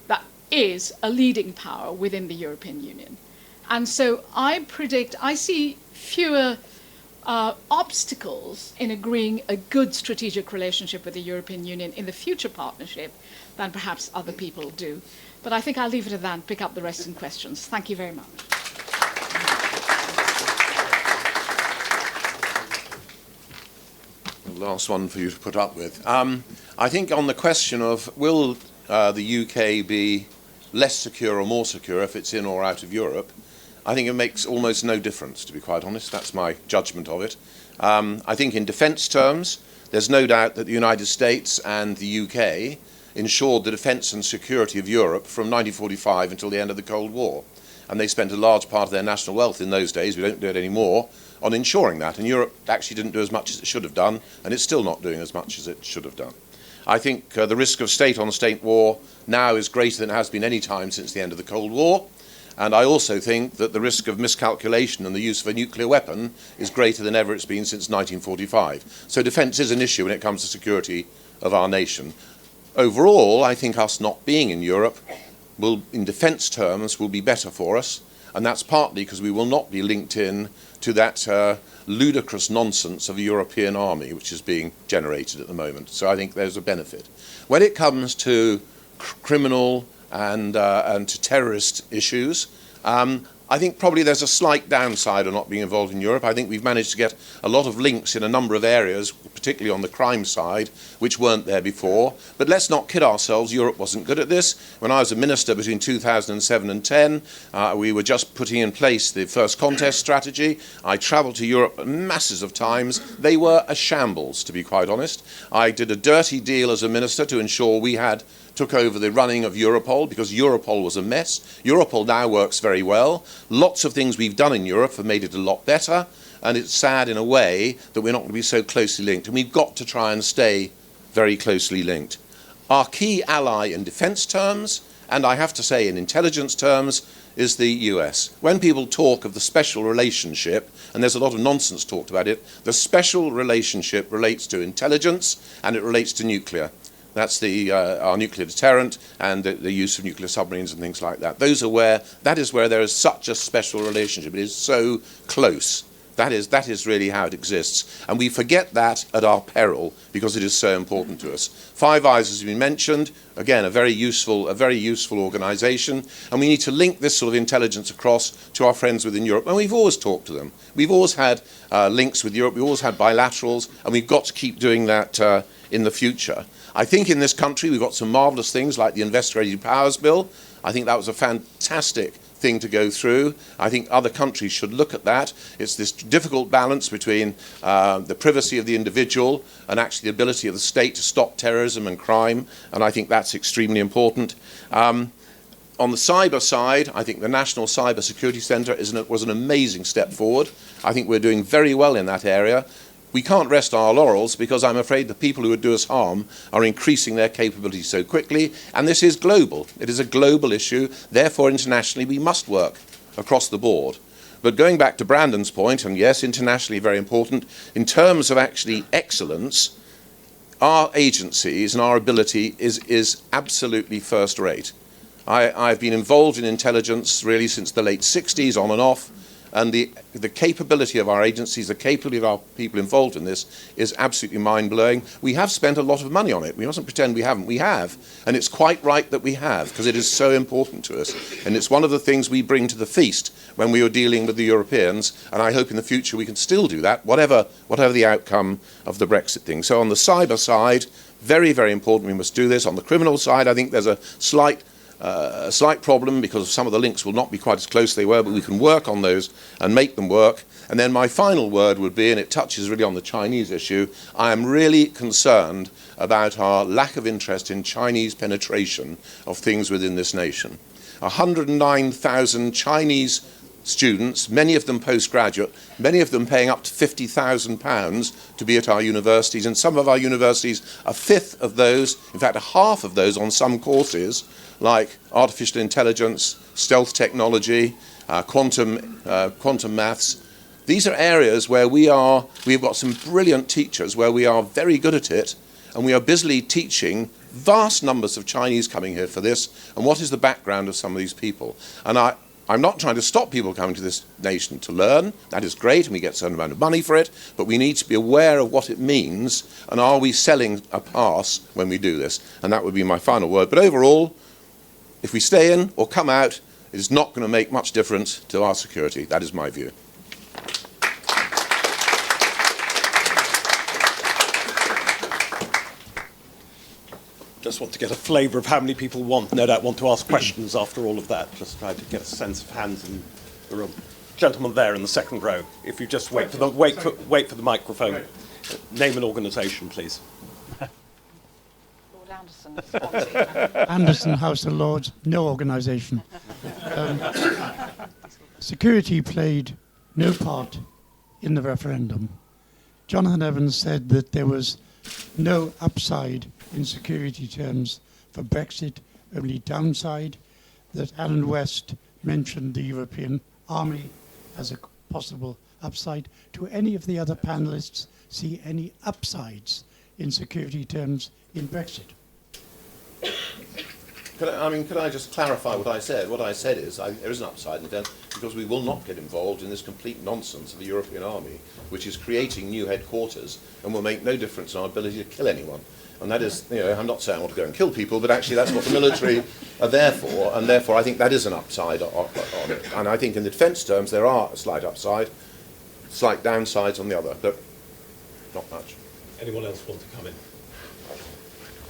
that is a leading power within the European Union. And so I see fewer obstacles in agreeing a good strategic relationship with the European Union in the future partnership than perhaps other people do. But I think I'll leave it at that and pick up the rest in questions. Thank you very much. The last one for you to put up with. I think on the question of will the UK be less secure or more secure if it's in or out of Europe, I think it makes almost no difference, to be quite honest. That's my judgment of it. I think in defence terms, there's no doubt that the United States and the UK ensured the defence and security of Europe from 1945 until the end of the Cold War. And they spent a large part of their national wealth in those days, we don't do it anymore, on ensuring that. And Europe actually didn't do as much as it should have done, and it's still not doing as much as it should have done. I think the risk of state-on-state war now is greater than it has been any time since the end of the Cold War. And I also think that the risk of miscalculation and the use of a nuclear weapon is greater than ever it's been since 1945. So defence is an issue when it comes to security of our nation. Overall, I think us not being in Europe will, in defence terms, will be better for us, and that's partly because we will not be linked in to that ludicrous nonsense of a European army which is being generated at the moment. So I think there's a benefit. When it comes to criminal and to terrorist issues, I think probably there's a slight downside of not being involved in Europe. I think we've managed to get a lot of links in a number of areas, particularly on the crime side, which weren't there before. But let's not kid ourselves, Europe wasn't good at this. When I was a minister between 2007 and 10, we were just putting in place the first contest strategy. I travelled to Europe masses of times. They were a shambles, to be quite honest. I did a dirty deal as a minister to ensure we took over the running of Europol, because Europol was a mess. Europol now works very well. Lots of things we've done in Europe have made it a lot better, and it's sad in a way that we're not going to be so closely linked, and we've got to try and stay very closely linked. Our key ally in defence terms, and I have to say in intelligence terms, is the US. When people talk of the special relationship, and there's a lot of nonsense talked about it, the special relationship relates to intelligence and it relates to nuclear. That's our nuclear deterrent and the use of nuclear submarines and things like that. That is where there is such a special relationship. It is so close. That is really how it exists. And we forget that at our peril because it is so important to us. Five Eyes has been mentioned. Again, a very useful organisation. And we need to link this sort of intelligence across to our friends within Europe. And we've always talked to them. We've always had links with Europe. We've always had bilaterals. And we've got to keep doing that in the future. I think in this country we've got some marvellous things like the Investigated Powers Bill. I think that was a fantastic thing to go through. I think other countries should look at that. It's this difficult balance between the privacy of the individual and actually the ability of the state to stop terrorism and crime, and I think that's extremely important. On the cyber side, I think the National Cyber Security Centre was an amazing step forward. I think we're doing very well in that area. We can't rest our laurels because I'm afraid the people who would do us harm are increasing their capabilities so quickly, and this is global. It is a global issue. Therefore, internationally, we must work across the board. But going back to Brandon's point, and yes, internationally very important, in terms of actually excellence, our agencies and our ability is absolutely first rate. I've been involved in intelligence really since the late 60s, on and off, and the capability of our agencies, the capability of our people involved in this is absolutely mind-blowing. We have spent a lot of money on it. We mustn't pretend we haven't. We have, and it's quite right that we have, because it is so important to us. And it's one of the things we bring to the feast when we are dealing with the Europeans, and I hope in the future we can still do that, whatever the outcome of the Brexit thing. So on the cyber side, very, very important, we must do this. On the criminal side, I think there's a slight problem because some of the links will not be quite as close as they were, but we can work on those and make them work. And then my final word would be, and it touches really on the Chinese issue, I am really concerned about our lack of interest in Chinese penetration of things within this nation. 109,000 Chinese students, many of them postgraduate, many of them paying up to £50,000 to be at our universities, and some of our universities, a fifth of those, in fact a half of those on some courses, like artificial intelligence, stealth technology, quantum maths. These are areas where we've got some brilliant teachers where we are very good at it, and we are busily teaching vast numbers of Chinese coming here for this, and what is the background of some of these people. And I'm not trying to stop people coming to this nation to learn. That is great, and we get a certain amount of money for it, but we need to be aware of what it means, and are we selling a pass when we do this? And that would be my final word. But overall, if we stay in or come out, it is not going to make much difference to our security. That is my view. Just want to get a flavour of how many people no doubt want to ask questions after all of that. Just try to get a sense of hands in the room. Gentleman there in the second row. If you just wait for the microphone. Name and organisation, please. Lord Anderson. Anderson, House of Lords, no organisation. Security played no part in the referendum. Jonathan Evans said that there was no upside in security terms for Brexit, only downside, that Alan West mentioned the European Army as a possible upside. Do any of the other panellists see any upsides in security terms in Brexit? Could I just clarify what I said? What I said is there is an upside in that because we will not get involved in this complete nonsense of the European Army, which is creating new headquarters and will make no difference in our ability to kill anyone. And that is, I'm not saying I want to go and kill people, but actually that's what the military are there for, and therefore I think that is an upside on it. And I think in the defence terms there are a slight upside, slight downsides on the other, but not much. Anyone else want to come in?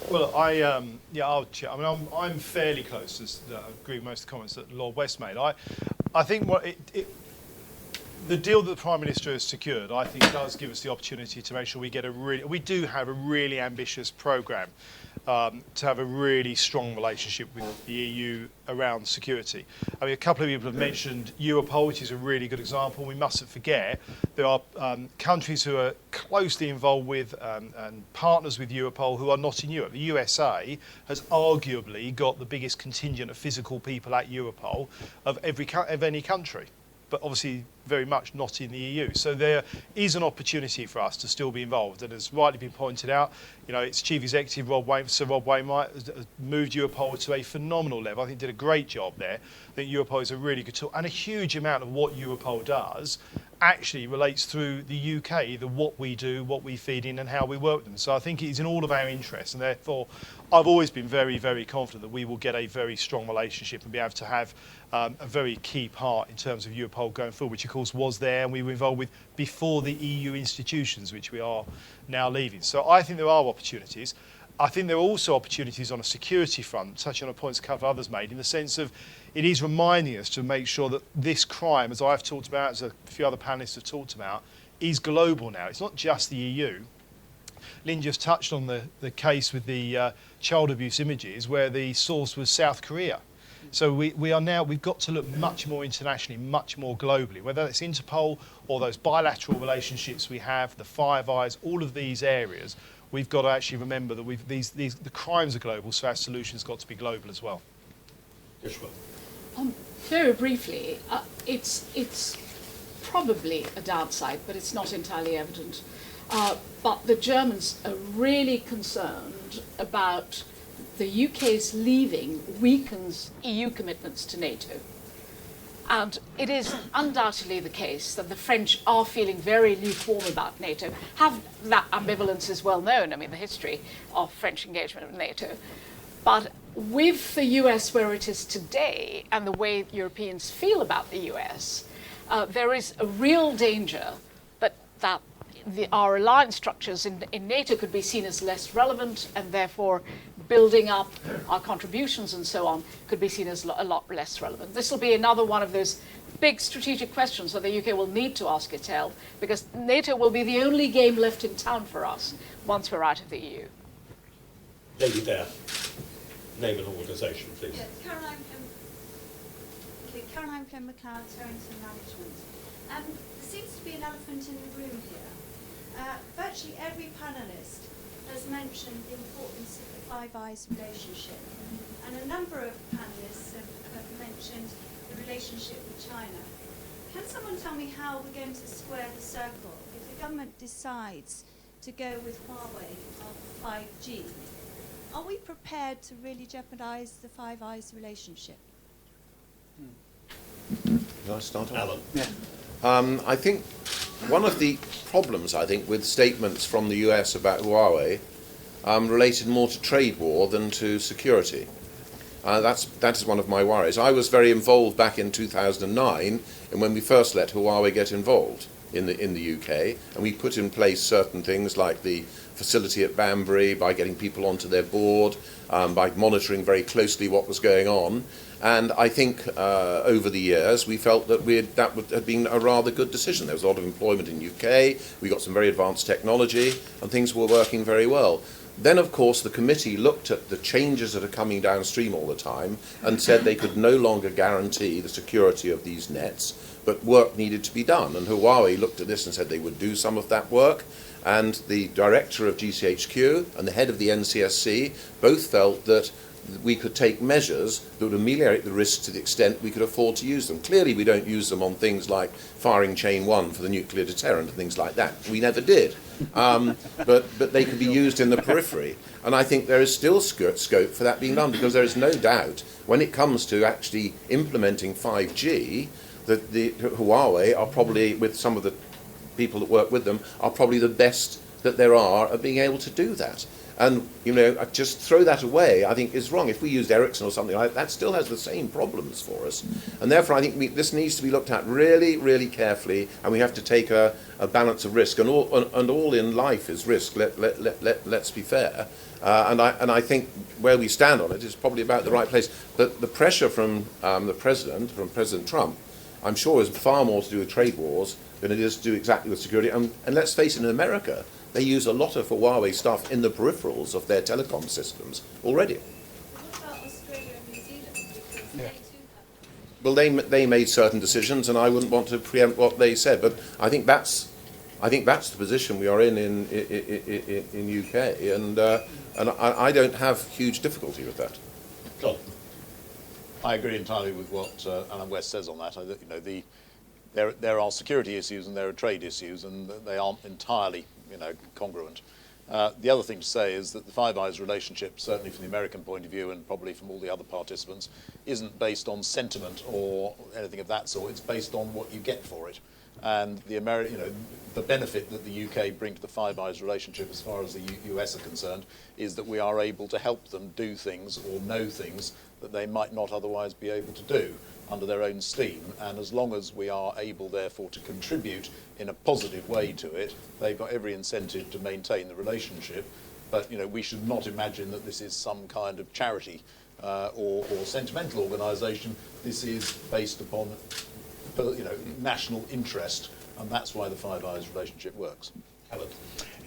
Well, I'll check. I mean, I'm fairly close. I agree with most of the comments that Lord West made. I think the deal that the Prime Minister has secured, I think, does give us the opportunity to make sure we do have a really ambitious programme to have a really strong relationship with the EU around security. I mean, a couple of people have mentioned Europol, which is a really good example. We mustn't forget there are countries who are closely involved with and partners with Europol who are not in Europe. The USA has arguably got the biggest contingent of physical people at Europol of any country, but obviously very much not in the EU. So there is an opportunity for us to still be involved. And as rightly been pointed out, its Chief Executive, Sir Rob Wainwright, has moved Europol to a phenomenal level. I think did a great job there. I think Europol is a really good tool. And a huge amount of what Europol does actually relates through the UK, what we do, what we feed in and how we work with them. So I think it is in all of our interests, and therefore I've always been very, very confident that we will get a very strong relationship and be able to have a very key part in terms of Europol going forward, which of course was there and we were involved with before the EU institutions, which we are now leaving. So I think there are opportunities. I think there are also opportunities on a security front, touching on a point a couple of others made, in the sense of it is reminding us to make sure that this crime, as I've talked about, as a few other panellists have talked about, is global now. It's not just the EU. Lynn just touched on the case with the child abuse images where the source was South Korea. So we've got to look much more internationally, much more globally, whether it's Interpol or those bilateral relationships we have, the Five Eyes, all of these areas. We've got to actually remember that the crimes are global, so our solution's got to be global as well. Ishmael. Very briefly, it's probably a downside, but it's not entirely evident. But the Germans are really concerned about the UK's leaving weakens EU commitments to NATO. And it is undoubtedly the case that the French are feeling very lukewarm about NATO. That ambivalence is well known, I mean, the history of French engagement with NATO. But with the US where it is today and the way Europeans feel about the US, there is a real danger that our alliance structures in NATO could be seen as less relevant, and therefore building up our contributions and so on could be seen as a lot less relevant. This will be another one of those big strategic questions that the UK will need to ask itself, because NATO will be the only game left in town for us once we're out of the EU. Lady there. Name and organisation, please. Yes, Caroline Flynn McLeod, Torrington Management. There seems to be an elephant in the room here. Virtually every panellist has mentioned the importance of the Five Eyes relationship, and a number of panellists have mentioned the relationship with China. Can someone tell me how we're going to square the circle if the government decides to go with Huawei on 5G? Are we prepared to really jeopardise the Five Eyes relationship? Can I start off? Alan. Yeah. I think one of the problems, with statements from the US about Huawei related more to trade war than to security. That is one of my worries. I was very involved back in 2009 and when we first let Huawei get involved in the UK, and we put in place certain things like the facility at Banbury, by getting people onto their board, by monitoring very closely what was going on. And I think over the years we felt that that had been a rather good decision. There was a lot of employment in UK, we got some very advanced technology, and things were working very well. Then, of course, the committee looked at the changes that are coming downstream all the time and said they could no longer guarantee the security of these nets, but work needed to be done. And Huawei looked at this and said they would do some of that work. And the director of GCHQ and the head of the NCSC both felt that we could take measures that would ameliorate the risks to the extent we could afford to use them. Clearly, we don't use them on things like firing chain 1 for the nuclear deterrent and things like that. We never did. But they could be used in the periphery. And I think there is still scope for that being done, because there is no doubt when it comes to actually implementing 5G, that the Huawei are probably, with some of the people that work with them, are probably the best that there are at being able to do that. And, just throw that away, I think, is wrong. If we used Ericsson or something like that, that still has the same problems for us. And therefore, I think this needs to be looked at really, really carefully, and we have to take a balance of risk. And all in life is risk, let's be fair. And I think where we stand on it is probably about the right place. But the pressure from President Trump, I'm sure is far more to do with trade wars than it is to do exactly with security. And let's face it, in America, they use a lot of Huawei stuff in the peripherals of their telecom systems already. What about Australia and New Zealand? Because they too have... Well, they made certain decisions, and I wouldn't want to preempt what they said. But I think that's the position we are in UK, and I don't have huge difficulty with that. John. I agree entirely with what Alan West says on that. There are security issues and there are trade issues, and they aren't entirely, congruent. The other thing to say is that the Five Eyes relationship, certainly from the American point of view and probably from all the other participants, isn't based on sentiment or anything of that sort. It's based on what you get for it. And the benefit that the UK bring to the Five Eyes relationship, as far as the US are concerned, is that we are able to help them do things or know things that they might not otherwise be able to do under their own steam. And as long as we are able, therefore, to contribute in a positive way to it, they've got every incentive to maintain the relationship. But we should not imagine that this is some kind of charity or sentimental organisation. This is based upon national interest, and that's why the Five Eyes relationship works. Helen.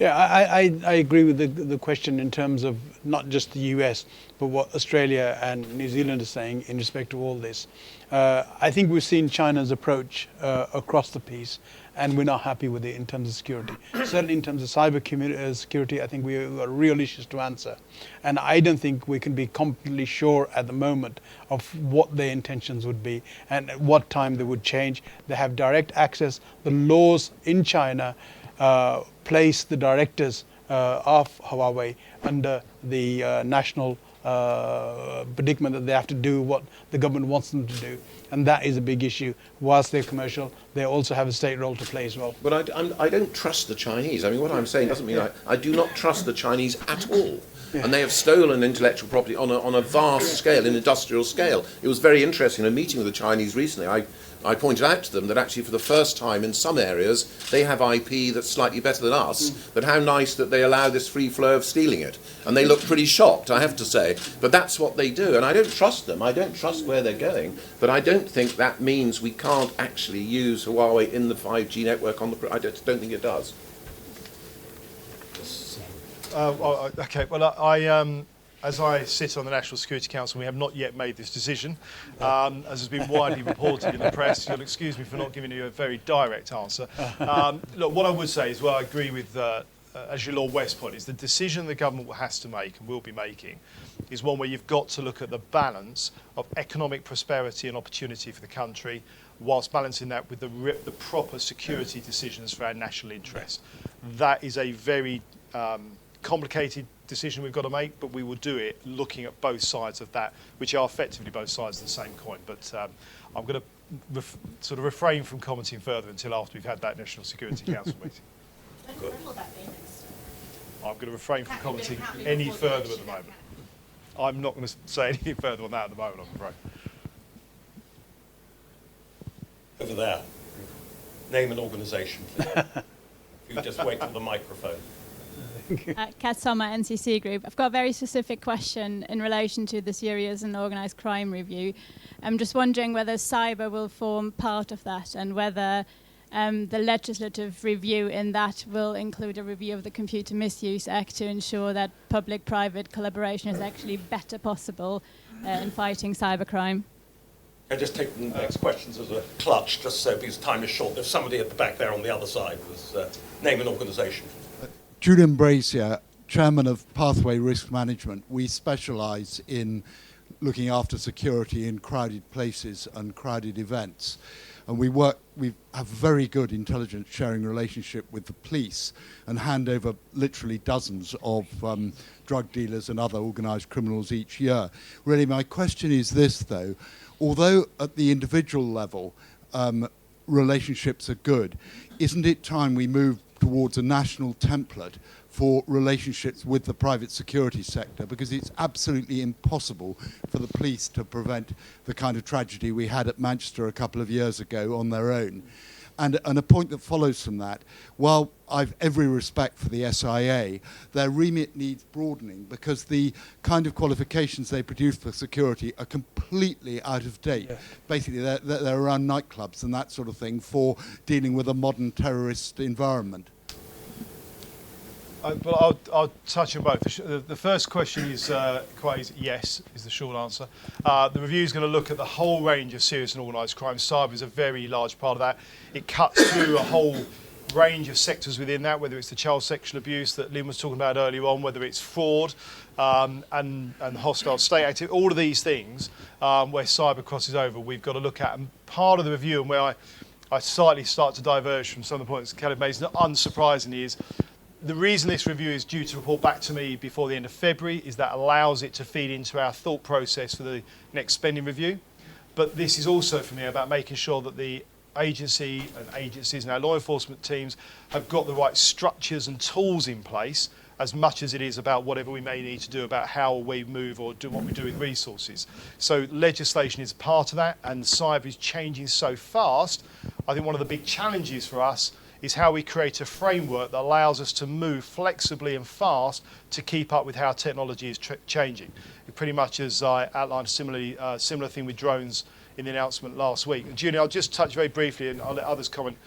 Yeah, I agree with the question in terms of not just the US, but what Australia and New Zealand are saying in respect to all this. I think we've seen China's approach across the piece, and we're not happy with it in terms of security. Certainly in terms of cyber security, I think we've got real issues to answer. And I don't think we can be completely sure at the moment of what their intentions would be and at what time they would change. They have direct access. The laws in China place the directors of Huawei under the national predicament that they have to do what the government wants them to do, and that is a big issue. Whilst they're commercial, they also have a state role to play as well. But I don't trust the Chinese. I mean, what I'm saying doesn't mean I do not trust the Chinese at all. And they have stolen intellectual property on a vast scale, an industrial scale. It was very interesting in a meeting with the Chinese recently. I pointed out to them that actually for the first time in some areas they have IP that's slightly better than us, but how nice that they allow this free flow of stealing it. And they look pretty shocked, I have to say. But that's what they do, and I don't trust them. I don't trust where they're going, but I don't think that means we can't actually use Huawei in the 5G network on the... I don't think it does. Okay, well, as I sit on the National Security Council, we have not yet made this decision. As has been widely reported in the press, you'll excuse me for not giving you a very direct answer. Look, what I would say is, well, I agree with, as your Lord West point, is the decision the government has to make and will be making is one where you've got to look at the balance of economic prosperity and opportunity for the country, whilst balancing that with the proper security decisions for our national interest. That is a very complicated decision we've got to make, but we will do it looking at both sides of that, which are effectively both sides of the same coin. But I'm going to sort of refrain from commenting further until after we've had that National Security Council meeting. When will that be, Minister? I'm going to refrain from commenting any further at the moment. I'm not going to say anything further on that at the moment, I'm afraid. Over there. Name and organisation, please. If you just wait for the microphone. Kat Sommer, NCC Group. I've got a very specific question in relation to the Serious and Organised Crime Review. I'm just wondering whether cyber will form part of that and whether the legislative review in that will include a review of the Computer Misuse Act to ensure that public-private collaboration is actually better possible in fighting cybercrime. I just take the next questions as a clutch, just so because time is short. There's somebody at the back there on the other side with name and organisation. Julian Brazier, Chairman of Pathway Risk Management. We specialise in looking after security in crowded places and crowded events. And we have a very good intelligence sharing relationship with the police and hand over literally dozens of drug dealers and other organised criminals each year. Really, my question is this, though. Although at the individual level, relationships are good, isn't it time we move towards a national template for relationships with the private security sector, because it's absolutely impossible for the police to prevent the kind of tragedy we had at Manchester a couple of years ago on their own. And a point that follows from that, while I've every respect for the SIA, their remit needs broadening because the kind of qualifications they produce for security are completely out of date. Yeah. Basically, they're around nightclubs and that sort of thing for dealing with a modern terrorist environment. Well, I'll touch on both. The first question is quite easy. Yes, is the short answer. The review is going to look at the whole range of serious and organised crime. Cyber is a very large part of that. It cuts through a whole range of sectors within that, whether it's the child sexual abuse that Lynn was talking about earlier on, whether it's fraud and hostile state activity, all of these things where cyber crosses over, we've got to look at. And part of the review, and where I slightly start to diverge from some of the points Caleb made, unsurprisingly, is the reason this review is due to report back to me before the end of February is that allows it to feed into our thought process for the next spending review. But this is also for me about making sure that the agency and agencies and our law enforcement teams have got the right structures and tools in place, as much as it is about whatever we may need to do about how we move or do what we do with resources. So legislation is part of that, and cyber is changing so fast. I think one of the big challenges for us is how we create a framework that allows us to move flexibly and fast to keep up with how technology is changing. Pretty much as I outlined a similar thing with drones in the announcement last week. And Julian, I'll just touch very briefly, and I'll let others comment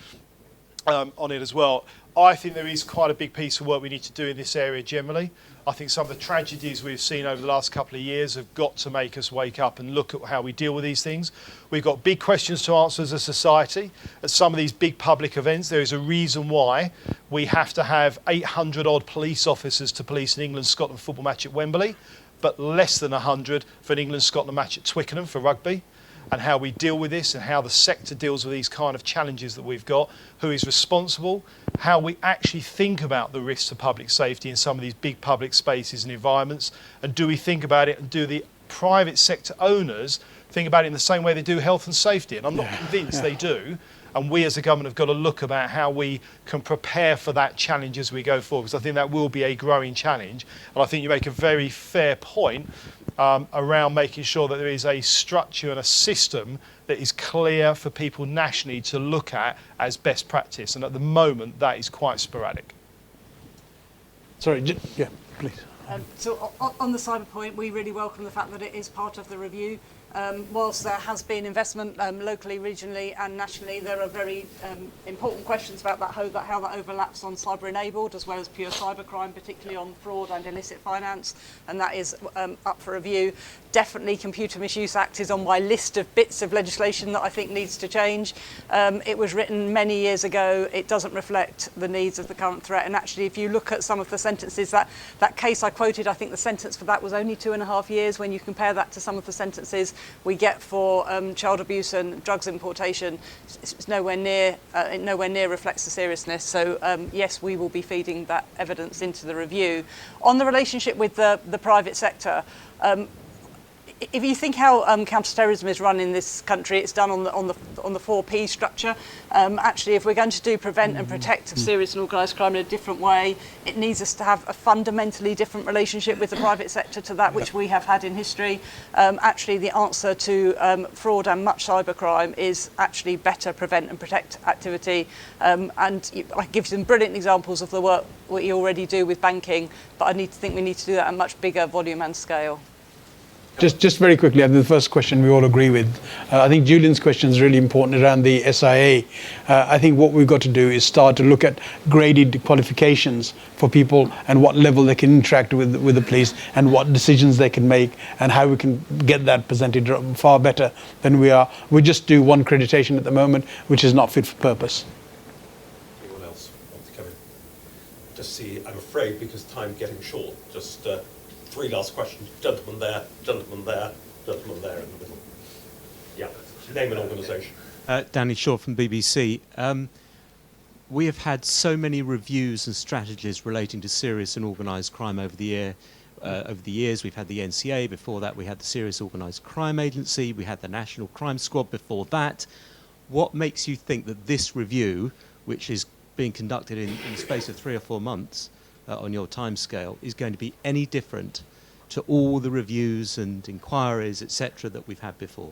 on it as well. I think there is quite a big piece of work we need to do in this area generally. I think some of the tragedies we've seen over the last couple of years have got to make us wake up and look at how we deal with these things. We've got big questions to answer as a society. At some of these big public events, there is a reason why we have to have 800 odd police officers to police an England-Scotland football match at Wembley, but less than 100 for an England-Scotland match at Twickenham for rugby. And how we deal with this and how the sector deals with these kind of challenges that we've got, who is responsible, how we actually think about the risks to public safety in some of these big public spaces and environments, and do we think about it and do the private sector owners think about it in the same way they do health and safety? And I'm not convinced they do. And we as a government have got to look about how we can prepare for that challenge as we go forward, because I think that will be a growing challenge. And I think you make a very fair point around making sure that there is a structure and a system that is clear for people nationally to look at as best practice. And at the moment, that is quite sporadic. Sorry, yeah, please. So on the cyber point, we really welcome the fact that it is part of the review. Whilst there has been investment locally, regionally and nationally, there are very important questions about that, how that overlaps on cyber-enabled as well as pure cybercrime, particularly on fraud and illicit finance, and that is up for review. Definitely Computer Misuse Act is on my list of bits of legislation that I think needs to change. It was written many years ago. It doesn't reflect the needs of the current threat, and actually if you look at some of the sentences, that case I quoted, I think the sentence for that was only 2.5 years. When you compare that to some of the sentences we get for child abuse and drugs importation, it's nowhere near reflects the seriousness. So yes, we will be feeding that evidence into the review. On the relationship with the private sector, if you think how counter-terrorism is run in this country, it's done on the 4P structure. Actually, if we're going to do prevent and protect of serious and organised crime in a different way, it needs us to have a fundamentally different relationship with the private sector to that which we have had in history. Actually, the answer to fraud and much cybercrime is actually better prevent and protect activity. And I can give you some brilliant examples of the work we already do with banking, but I think we need to do that at a much bigger volume and scale. Just very quickly, the first question we all agree with. I think Julian's question is really important around the SIA. I think what we've got to do is start to look at graded qualifications for people and what level they can interact with the police and what decisions they can make and how we can get that presented far better than we are. We just do one accreditation at the moment, which is not fit for purpose. Anyone else want to come in? Just see, I'm afraid, because time's getting short, just 3 last questions. Gentleman there, gentleman there, gentleman there in the middle. Yeah, name and organisation. Danny Shaw from BBC. We have had so many reviews and strategies relating to serious and organised crime over the years. We've had the NCA, before that we had the Serious Organised Crime Agency, we had the National Crime Squad before that. What makes you think that this review, which is being conducted in the space of 3 or 4 months, on your timescale, is going to be any different to all the reviews and inquiries, etc., that we've had before?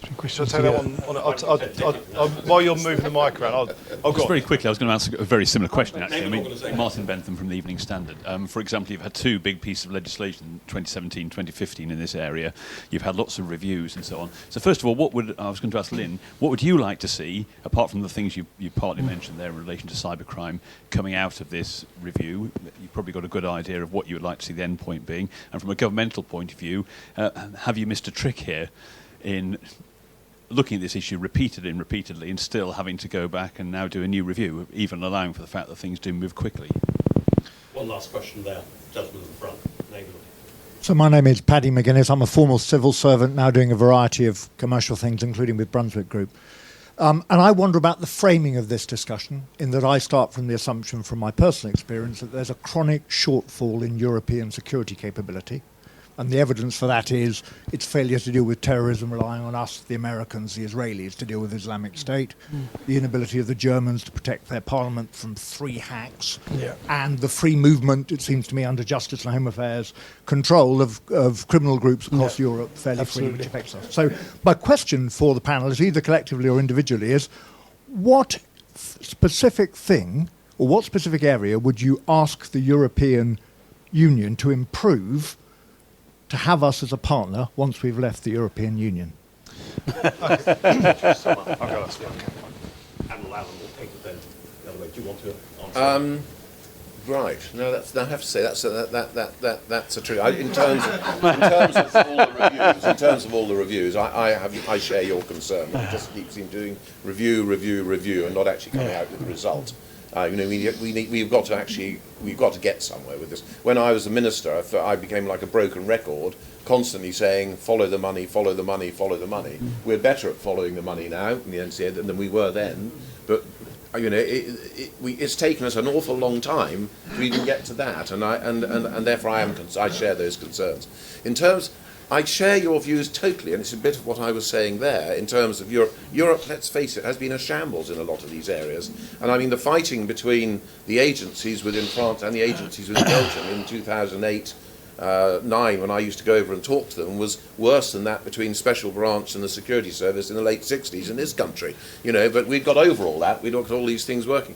I'll take that one while you're moving the mic around. I'll Just very quickly, I was going to ask a very similar question, actually. Martin Bentham from the Evening Standard. For example, you've had 2 big pieces of legislation, 2017, 2015, in this area. You've had lots of reviews and so on. So first of all, I was going to ask Lynn, what would you like to see, apart from the things you partly mentioned there in relation to cybercrime, coming out of this review? You've probably got a good idea of what you would like to see the end point being. And from a governmental point of view, have you missed a trick here in looking at this issue repeatedly and still having to go back and now do a new review, even allowing for the fact that things do move quickly? One last question there, gentleman in the front. So my name is Paddy McGuinness. I'm a former civil servant, now doing a variety of commercial things, including with Brunswick Group. And I wonder about the framing of this discussion, in that I start from the assumption from my personal experience that there's a chronic shortfall in European security capability. And the evidence for that is its failure to deal with terrorism, relying on us, the Americans, the Israelis, to deal with Islamic State, the inability of the Germans to protect their parliament from 3 hacks, and the free movement, it seems to me, under Justice and Home Affairs control of criminal groups across Europe fairly freely, which affects us. So my question for the panel, is either collectively or individually, is what specific thing or what specific area would you ask the European Union to improve to have us as a partner once we've left the European Union? bilateral, Alan, we'll take it then the other way. Do you want to answer? Right. No, that's. I have to say that's a true. In terms of all the reviews, I share your concern. It just keeps doing review, and not actually coming out with the result. We've got to get somewhere with this. When I was a minister, I became like a broken record, constantly saying, follow the money, follow the money, follow the money. We're better at following the money now in the NCA than we were then, but it's taken us an awful long time to even get to that, and therefore I share those concerns. I share your views totally, and it's a bit of what I was saying there in terms of Europe. Europe, let's face it, has been a shambles in a lot of these areas. And I mean, the fighting between the agencies within France and the agencies within Belgium in 2008, 2009, when I used to go over and talk to them, was worse than that between Special Branch and the Security Service in the late 60s in this country. But we've got over all that. We've got all these things working.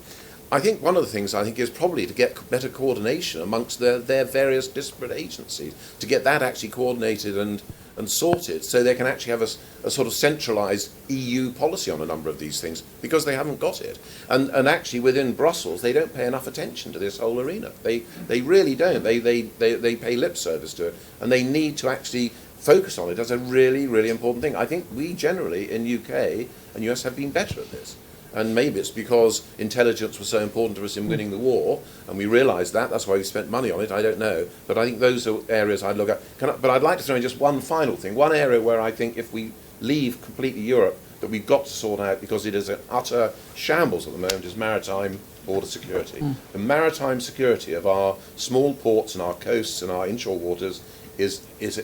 I think one of the things is probably to get better coordination amongst their various disparate agencies, to get that actually coordinated and sorted, so they can actually have a sort of centralised EU policy on a number of these things, because they haven't got it. And actually within Brussels, they don't pay enough attention to this whole arena. They really don't. They pay lip service to it, and they need to actually focus on it as a really, really important thing. I think we generally in UK and US have been better at this. And maybe it's because intelligence was so important to us in winning the war, and we realised that. That's why we spent money on it. I don't know. But I think those are areas I'd look at. But I'd like to throw in just one final thing. One area where I think if we leave completely Europe, that we've got to sort out, because it is an utter shambles at the moment, is maritime border security. The maritime security of our small ports and our coasts and our inshore waters is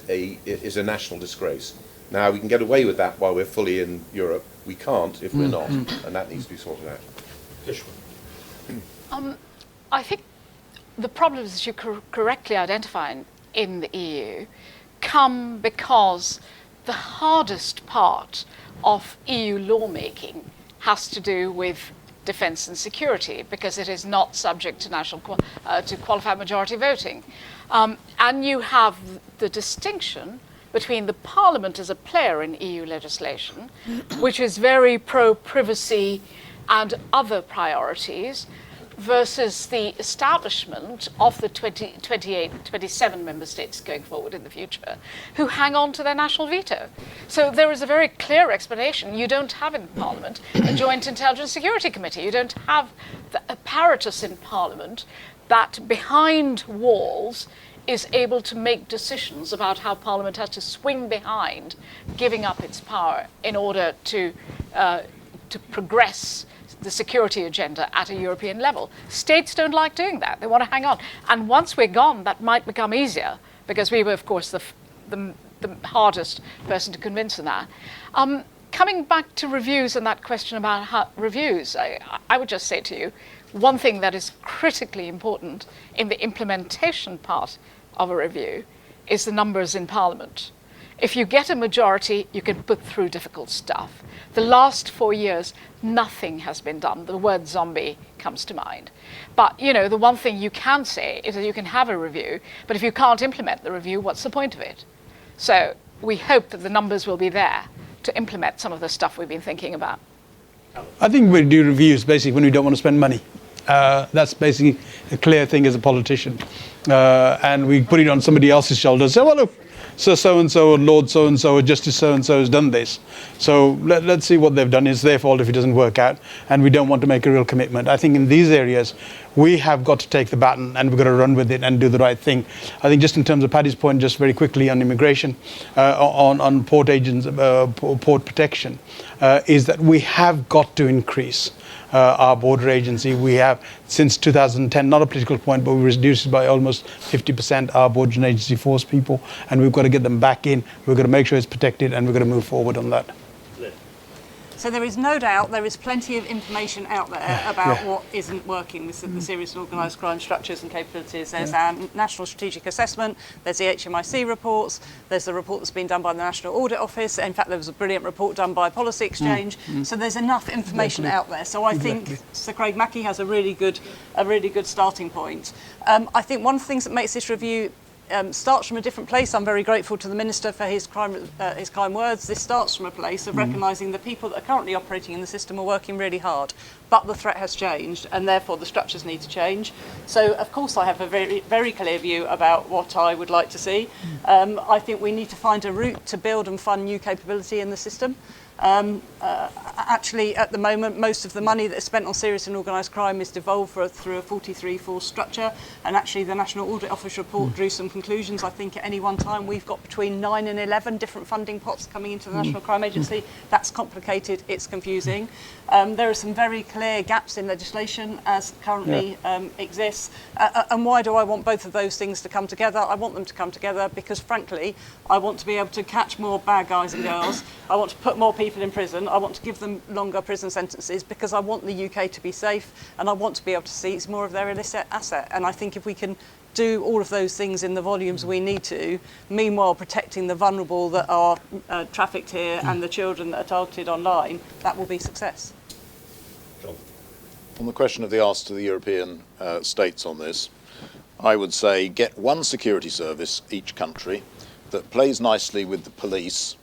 a national disgrace. Now, we can get away with that while we're fully in Europe. We can't if we're not, and that needs to be sorted out. I think the problems that you correctly identify in the EU come because the hardest part of EU lawmaking has to do with defence and security, because it is not subject to to qualified majority voting. And you have the distinction between the Parliament as a player in EU legislation, which is very pro-privacy and other priorities, versus the establishment of the 27 member states going forward in the future, who hang on to their national veto. So there is a very clear explanation. You don't have in Parliament a joint intelligence security committee. You don't have the apparatus in Parliament that behind walls is able to make decisions about how Parliament has to swing behind giving up its power in order to progress the security agenda at a European level. States don't like doing that. They want to hang on. And once we're gone, that might become easier, because we were, of course, the hardest person to convince of that. Coming back to reviews and that question about reviews, I would just say to you, one thing that is critically important in the implementation part of a review is the numbers in Parliament. If you get a majority, you can put through difficult stuff. The last 4 years, nothing has been done. The word zombie comes to mind. But, the one thing you can say is that you can have a review, but if you can't implement the review, what's the point of it? So we hope that the numbers will be there to implement some of the stuff we've been thinking about. I think we do reviews basically when we don't want to spend money. That's basically a clear thing as a politician. And we put it on somebody else's shoulders. Say, well, look, Sir so-and-so or Lord so-and-so or Justice so-and-so has done this. So let's see what they've done. It's their fault if it doesn't work out. And we don't want to make a real commitment. I think in these areas, we have got to take the baton and we've got to run with it and do the right thing. I think just in terms of Paddy's point, just very quickly on immigration, on port agents, port protection, is that we have got to increase our border agency. We have, since 2010, not a political point, but we reduced by almost 50% our border agency force people, and we've got to get them back in. We've got to make sure it's protected, and we've got to move forward on that. So there is no doubt there is plenty of information out there about what isn't working with the serious and organised crime structures and capabilities. There's our National Strategic Assessment, there's the HMIC reports, there's the report that's been done by the National Audit Office. In fact, there was a brilliant report done by Policy Exchange. So there's enough information out there. So I think Sir Craig Mackey has a really good starting point. I think one of the things that makes this review starts from a different place. I'm very grateful to the Minister for his kind words. This starts from a place of recognising the people that are currently operating in the system are working really hard, but the threat has changed, and therefore the structures need to change. So, of course, I have a very, very clear view about what I would like to see. I think we need to find a route to build and fund new capability in the system. Actually, at the moment, most of the money that is spent on serious and organised crime is devolved through a 43-force structure, and actually the National Audit Office report drew some conclusions. I think at any one time we've got between 9 and 11 different funding pots coming into the National Crime Agency. That's complicated, it's confusing. There are some very clear gaps in legislation as currently exists. And why do I want both of those things to come together? I want them to come together because, frankly, I want to be able to catch more bad guys and girls. I want to put more people in prison. I want to give them longer prison sentences because I want the UK to be safe, and I want to be able to seize more of their illicit asset. And I think if we can do all of those things in the volumes we need to, meanwhile protecting the vulnerable that are trafficked here and the children that are targeted online, that will be success. John. On the question of the ask to the European states on this, I would say get one security service each country that plays nicely with the police,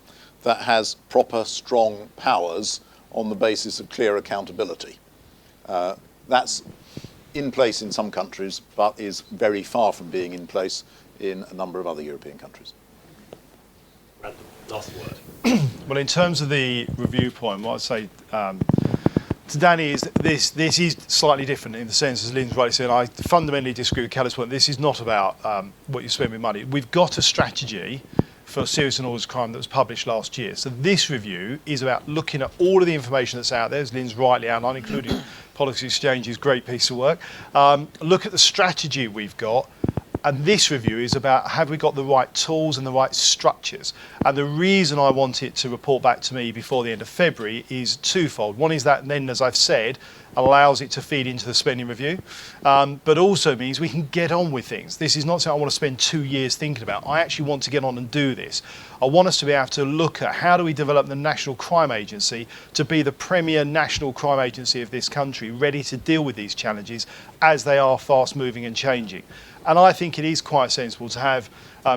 that has proper, strong powers on the basis of clear accountability. That's in place in some countries, but is very far from being in place in a number of other European countries. Brandon, last word. Well, in terms of the review point, what I'd say to Danny is that this is slightly different in the sense, as Lynn's rightly said, I fundamentally disagree with Kelly's point. This is not about what you spend with money. We've got a strategy for serious and organised crime that was published last year. So this review is about looking at all of the information that's out there, as Lynn's rightly outlined, including Policy Exchange's great piece of work. Look at the strategy we've got. And this review is about, have we got the right tools and the right structures? And the reason I want it to report back to me before the end of February is twofold. One is that then, as I've said, allows it to feed into the spending review, but also means we can get on with things. This is not something I want to spend 2 years thinking about. I actually want to get on and do this. I want us to be able to look at how do we develop the National Crime Agency to be the premier national crime agency of this country, ready to deal with these challenges as they are fast moving and changing. And I think it is quite sensible to have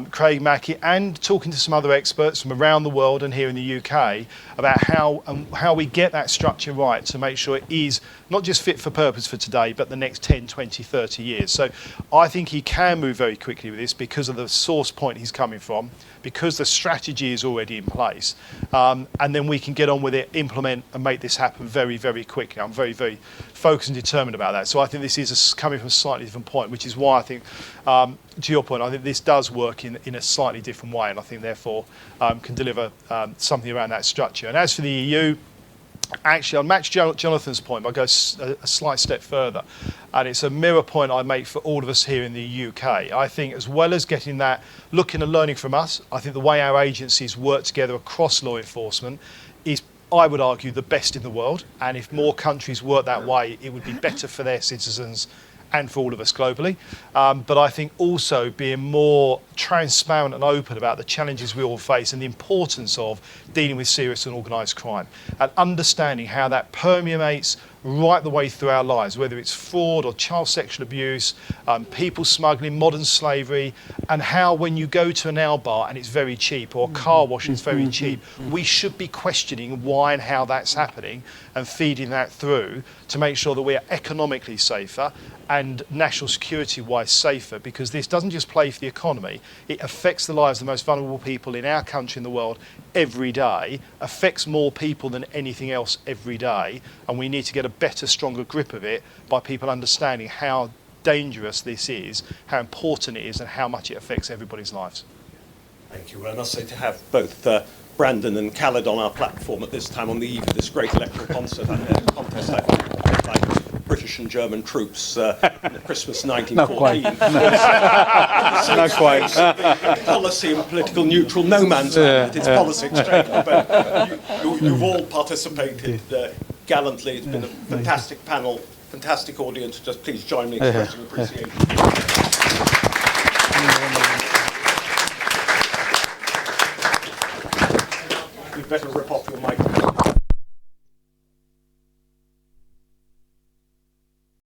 Craig Mackey and talking to some other experts from around the world and here in the UK about how we get that structure right to make sure it is not just fit for purpose for today, but the next 10, 20, 30 years. So I think he can move very quickly with this because of the source point he's coming from, because the strategy is already in place. And then we can get on with it, implement and make this happen very, very quickly. I'm very, very focused and determined about that. So I think this is coming from a slightly different point, which is why I think, to your point, I think this does work in a slightly different way, and I think therefore can deliver something around that structure. And as for the EU, actually, I'll match Jonathan's point, but I'll go a slight step further. And it's a mirror point I make for all of us here in the UK. I think as well as getting that, looking and learning from us, I think the way our agencies work together across law enforcement is, I would argue, the best in the world. And if more countries work that way, it would be better for their citizens and for all of us globally. But I think also being more transparent and open about the challenges we all face and the importance of dealing with serious and organised crime and understanding how that permeates right the way through our lives, whether it's fraud or child sexual abuse, people smuggling, modern slavery, and how when you go to a nail bar and it's very cheap or a car wash is very cheap, we should be questioning why and how that's happening and feeding that through to make sure that we are economically safer and national security-wise safer, because this doesn't just play for the economy, it affects the lives of the most vulnerable people in our country and the world every day, affects more people than anything else every day, and we need to get a better, stronger grip of it by people understanding how dangerous this is, how important it is, and how much it affects everybody's lives. Thank you. And I'll say to have both Brandon and Khaled on our platform at this time on the eve of this great electoral contest, I think, like British and German troops in Christmas 1914. Not quite. Policy and political neutral no man's land. It's policy exchange. But you've all participated gallantly. It's been a fantastic panel, fantastic audience. Just please join me in expressing appreciation. You better rip off your microphone.